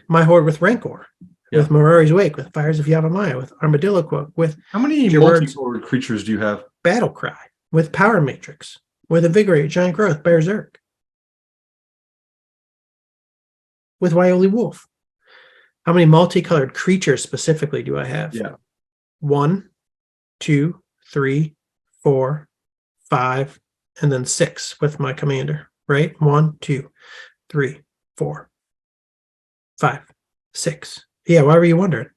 my horde with Rancor, with Morari's Wake, with Fires of Yavimaya, with Armadillo Quote, with how many multi-colored creatures do you have? Battle Cry, with Power Matrix, with Invigorate, Giant Growth, Berserk, with Waioli Wolf. How many multicolored creatures specifically do I have? 1, 2, 3, 4, 5, and then 6 with my commander. Right? 1, 2, 3, 4, 5, 6. Yeah, why were you wondering?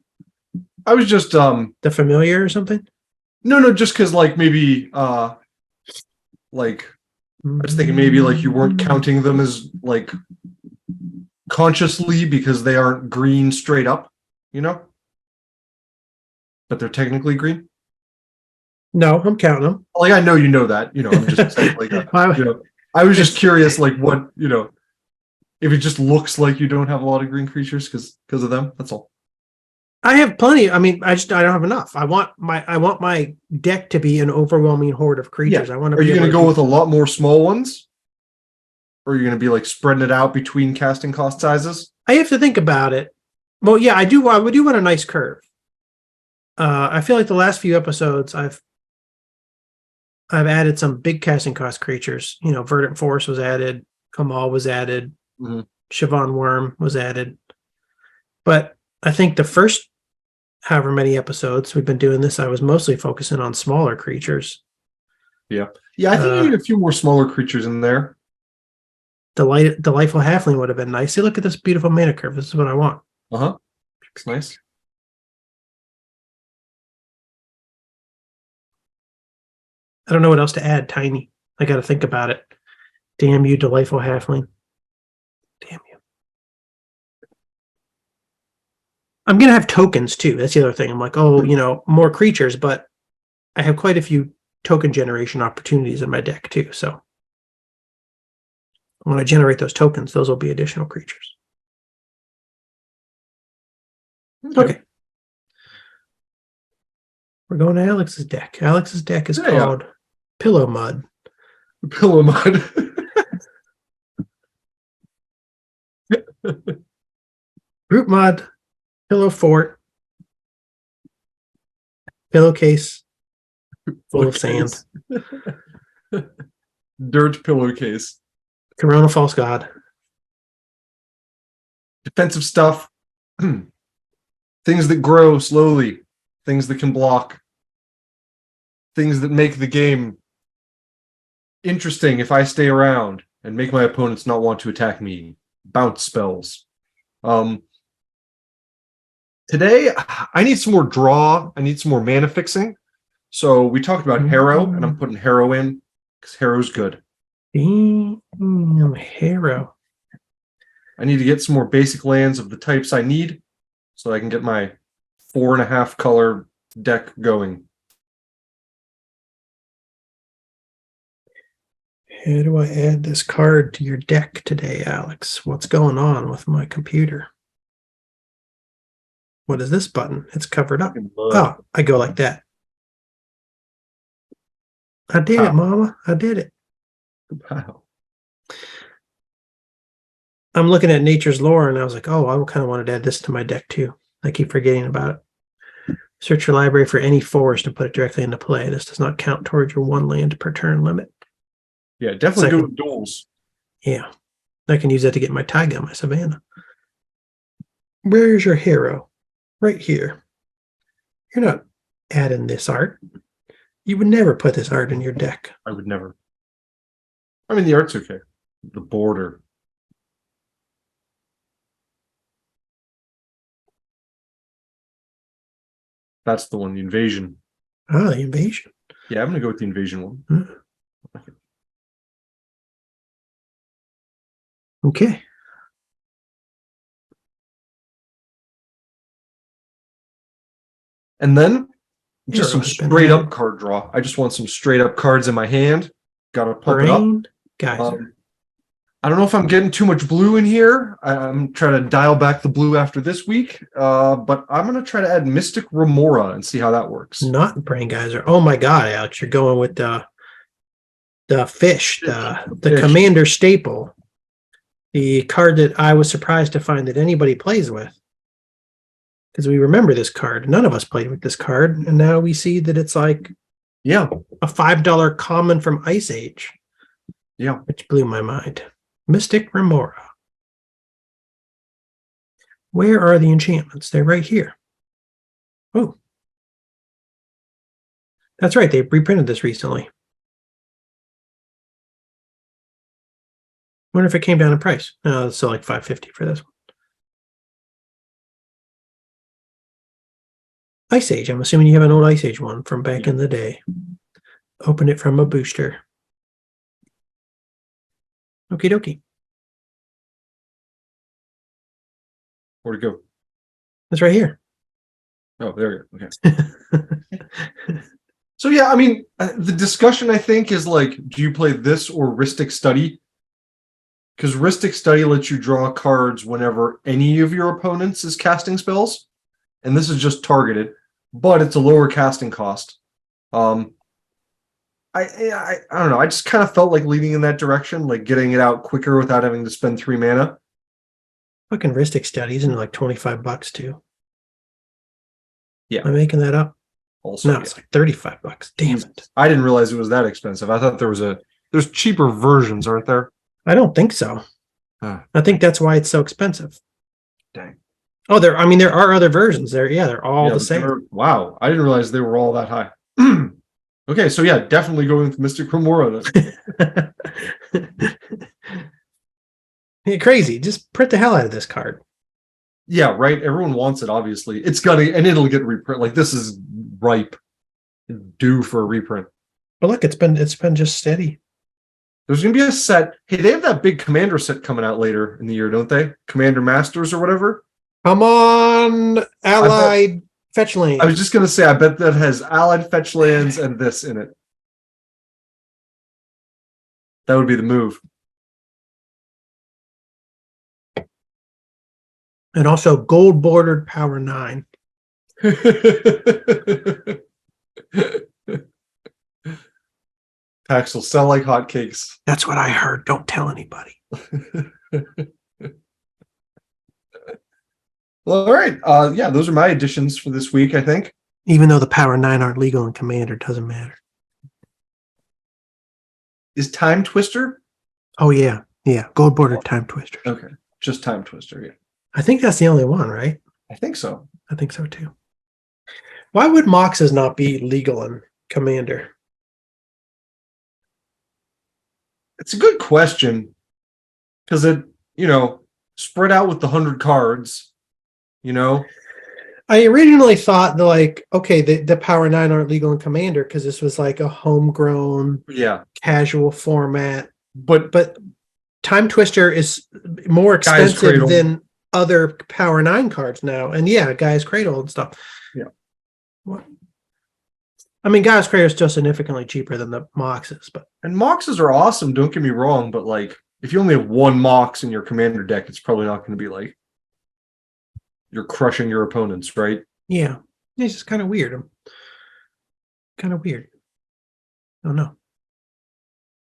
I was just the familiar or something? No, just because like maybe like I was thinking maybe like you weren't counting them as like consciously because they aren't green straight up, you know? But they're technically green. No, I'm counting them. Like I know you know that, you know. I'm just saying, like you know, I was just curious, like what you know, if it just looks like you don't have a lot of green creatures because of them. That's all. I have plenty. I mean, I don't have enough. I want my deck to be an overwhelming horde of creatures. Yeah. I want to. Are you going to go with a lot more small ones, or are you going to be like spreading it out between casting cost sizes? I have to think about it. Well, yeah, I do. I would do want a nice curve. I feel like the last few episodes, I've added some big casting cost creatures. You know, Verdant Force was added. Kamal was added. Siobhan Worm was added. But I think the first however many episodes we've been doing this, I was mostly focusing on smaller creatures. Yeah. I think you need a few more smaller creatures in there. Delightful Halfling would have been nice. See, look at this beautiful mana curve. This is what I want. It's nice. I don't know what else to add. Tiny. I got to think about it. Damn you, Delightful Halfling. Damn you. I'm going to have tokens too. That's the other thing. I'm like, oh, you know, more creatures, but I have quite a few token generation opportunities in my deck too. So when I generate those tokens, those will be additional creatures. Okay. We're going to Alex's deck. Alex's deck is called Pillow Mud. Pillow Mud. Root Mud, Pillow Fort, Pillowcase full of sand. Dirt pillowcase. Corona False God. Defensive stuff. Things that grow slowly. Things that can block. Things that make the game interesting if I stay around and make my opponents not want to attack me. Bounce spells. Today, I need some more draw. I need some more mana fixing. So we talked about Harrow, and I'm putting Harrow in because Harrow's good. Harrow. I need to get some more basic lands of the types I need so I can get my 4.5 color deck going. How do I add this card to your deck today, Alex? What's going on with my computer? What is this button? It's covered up. Oh, I go like that. I did it, Mama. I did it. Wow. I'm looking at Nature's Lore, and I was like, oh, I kind of wanted to add this to my deck, too. I keep forgetting about it. Search your library for any forest and put it directly into play. This does not count towards your 1 land per turn limit. Yeah, definitely do with duels. Yeah. I can use that to get my Taiga, my Savannah. Where's your hero? Right here. You're not adding this art. You would never put this art in your deck. I would never. I mean, the art's okay. The border. That's the one, the invasion. Ah, the invasion. Yeah, I'm going to go with the invasion one. Okay. And then just Arrow some has been straight up added. card draw. I just want some straight up cards in my hand. Gotta pump it up. Brain Geyser. I don't know if I'm getting too much blue in here. I'm trying to dial back the blue after this week, but I'm going to try to add Mystic Remora and see how that works. Not Brain Geyser. Oh my God, Alex, you're going with the fish, the Fish. Commander staple, the card that I was surprised to find that anybody plays with. Because we remember this card. None of us played with this card, and now we see that it's like Yeah, a $5 common from Ice Age. Yeah. Which blew my mind. Mystic Remora. Where are the enchantments? They're right here. Oh. That's right. They reprinted this recently. Wonder if it came down in price. No, it's still like $5.50 for this one. Ice Age. I'm assuming you have an old Ice Age one from back in the day. Open it from a booster. Okie dokie. Where'd it go? It's right here. Oh, there you go. Okay. So yeah, I mean, the discussion I think is like, do you play this or Rhystic Study? Because Rhystic Study lets you draw cards whenever any of your opponents is casting spells, and this is just targeted, but it's a lower casting cost. I don't know. I just kind of felt like leaning in that direction, like getting it out quicker without having to spend 3 mana. Fucking Rhystic Studies and like $25 too. Yeah. Am I making that up? Also, no, it's like $35. Damn it. I didn't realize it was that expensive. I thought there's cheaper versions, aren't there? I don't think so. I think that's why it's so expensive. Dang. Oh, there are other versions. They're all the same. Wow. I didn't realize they were all that high. Okay, so yeah, definitely going with Mystic Remora then. Yeah, crazy. Just print the hell out of this card. Yeah, right. Everyone wants it, obviously. It's gonna, and it'll get reprint. Like, this is ripe, due for a reprint. But look, it's been just steady. There's gonna be a set. Hey, they have that big Commander set coming out later in the year, don't they? Commander Masters or whatever. Come on, Allied fetch lands. I was just gonna say, I bet that has Allied fetch lands and this in it. That would be the move. And also gold bordered power 9. Packs will sell like hotcakes. That's what I heard. Don't tell anybody. Well, all right. Yeah, those are my additions for this week, I think. Even though the power 9 aren't legal in Commander, doesn't matter. Is Time Twister? Oh, yeah. Yeah. Gold bordered Time Twister. Okay. Just Time Twister, yeah. I think that's the only one, right? I think so. I think so too. Why would Moxes not be legal in Commander? It's a good question. Because it, spread out with the 100 cards, I originally thought the power 9 aren't legal in Commander because this was like a homegrown casual format. But Time Twister is more expensive than other power 9 cards now. And yeah, Gaia's Cradle and stuff. Yeah. What? I mean, Gaia's Cradle is still significantly cheaper than the Moxes, and Moxes are awesome, don't get me wrong, but like if you only have one Mox in your Commander deck, it's probably not going to be like you're crushing your opponents, right? Yeah. It's just kind of weird. Kind of weird. I don't know.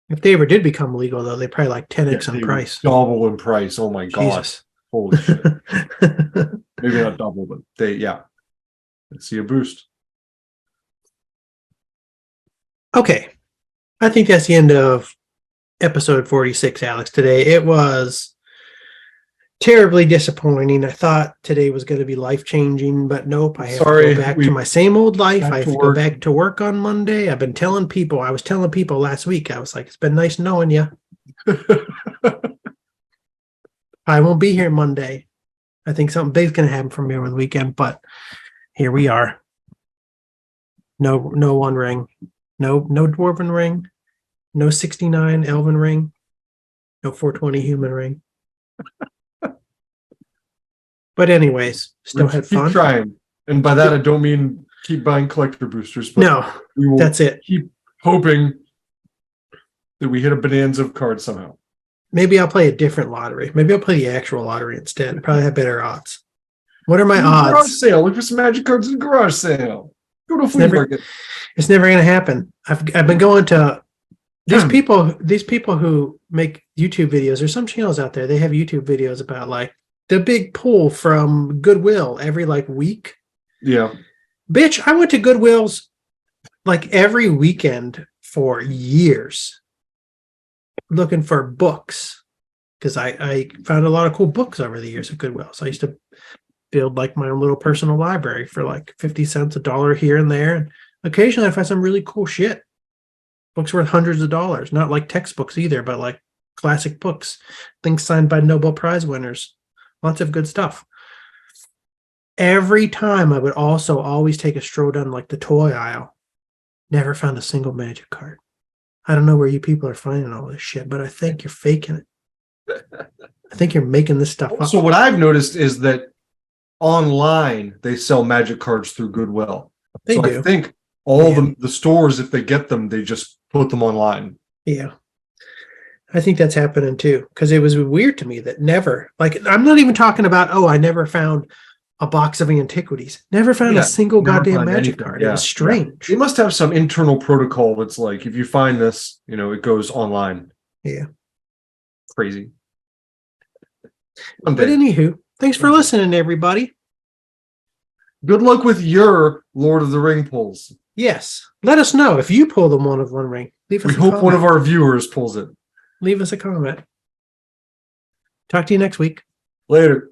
If they ever did become legal, though, they probably like 10x in price. Double in price. Oh my God. Jesus. Holy shit. Maybe not double, but let's see a boost. Okay. I think that's the end of episode 46, Alex, today. It was terribly disappointing. I thought today was going to be life-changing, but nope. I have to go back to my same old life. I have to go back to work on Monday. I was telling people last week, I was like, it's been nice knowing you. I won't be here Monday. I think something big's going to happen for me over the weekend, but here we are. No One Ring. No Dwarven Ring. No 69 Elven Ring. No 420 Human Ring. But anyways, still had fun. Keep trying. And by that, I don't mean keep buying collector boosters, but No, we will that's it. keep hoping that we hit a bonanza of cards somehow. Maybe I'll play a different lottery. Maybe I'll play the actual lottery instead. Probably have better odds. What are my Garage odds? sale. Look for some magic cards in the garage sale. Go to a flea never- market. It's never going to happen. I've been going to these people who make YouTube videos. There's some channels out there. They have YouTube videos about like the big pull from Goodwill every like week. Yeah. Bitch, I went to Goodwill's like every weekend for years looking for books because I found a lot of cool books over the years at Goodwill. So I used to build like my own little personal library for like 50 cents, $1 here and there. And occasionally I find some really cool shit. Books worth hundreds of dollars, not like textbooks either, but like classic books, things signed by Nobel Prize winners, lots of good stuff. Every time I would also always take a stroll down like the toy aisle. Never found a single magic card. I don't know where you people are finding all this shit, but I think you're faking it. I think you're making this stuff up. So what I've noticed is that online they sell magic cards through Goodwill. They so do. I think all the stores, if they get them, they just put them online. Yeah. I think that's happening too. Because it was weird to me that never, like, I'm not even talking about, I never found a box of antiquities. Never found a single goddamn magic card. It was strange. You must have some internal protocol that's like, if you find this, it goes online. Yeah. Crazy. But anywho, thanks for listening, everybody. Good luck with your Lord of the Ring pulls. Yes. Let us know if you pull the one of one ring. Leave us We hope one of our viewers pulls it. Leave us a comment. Talk to you next week. Later.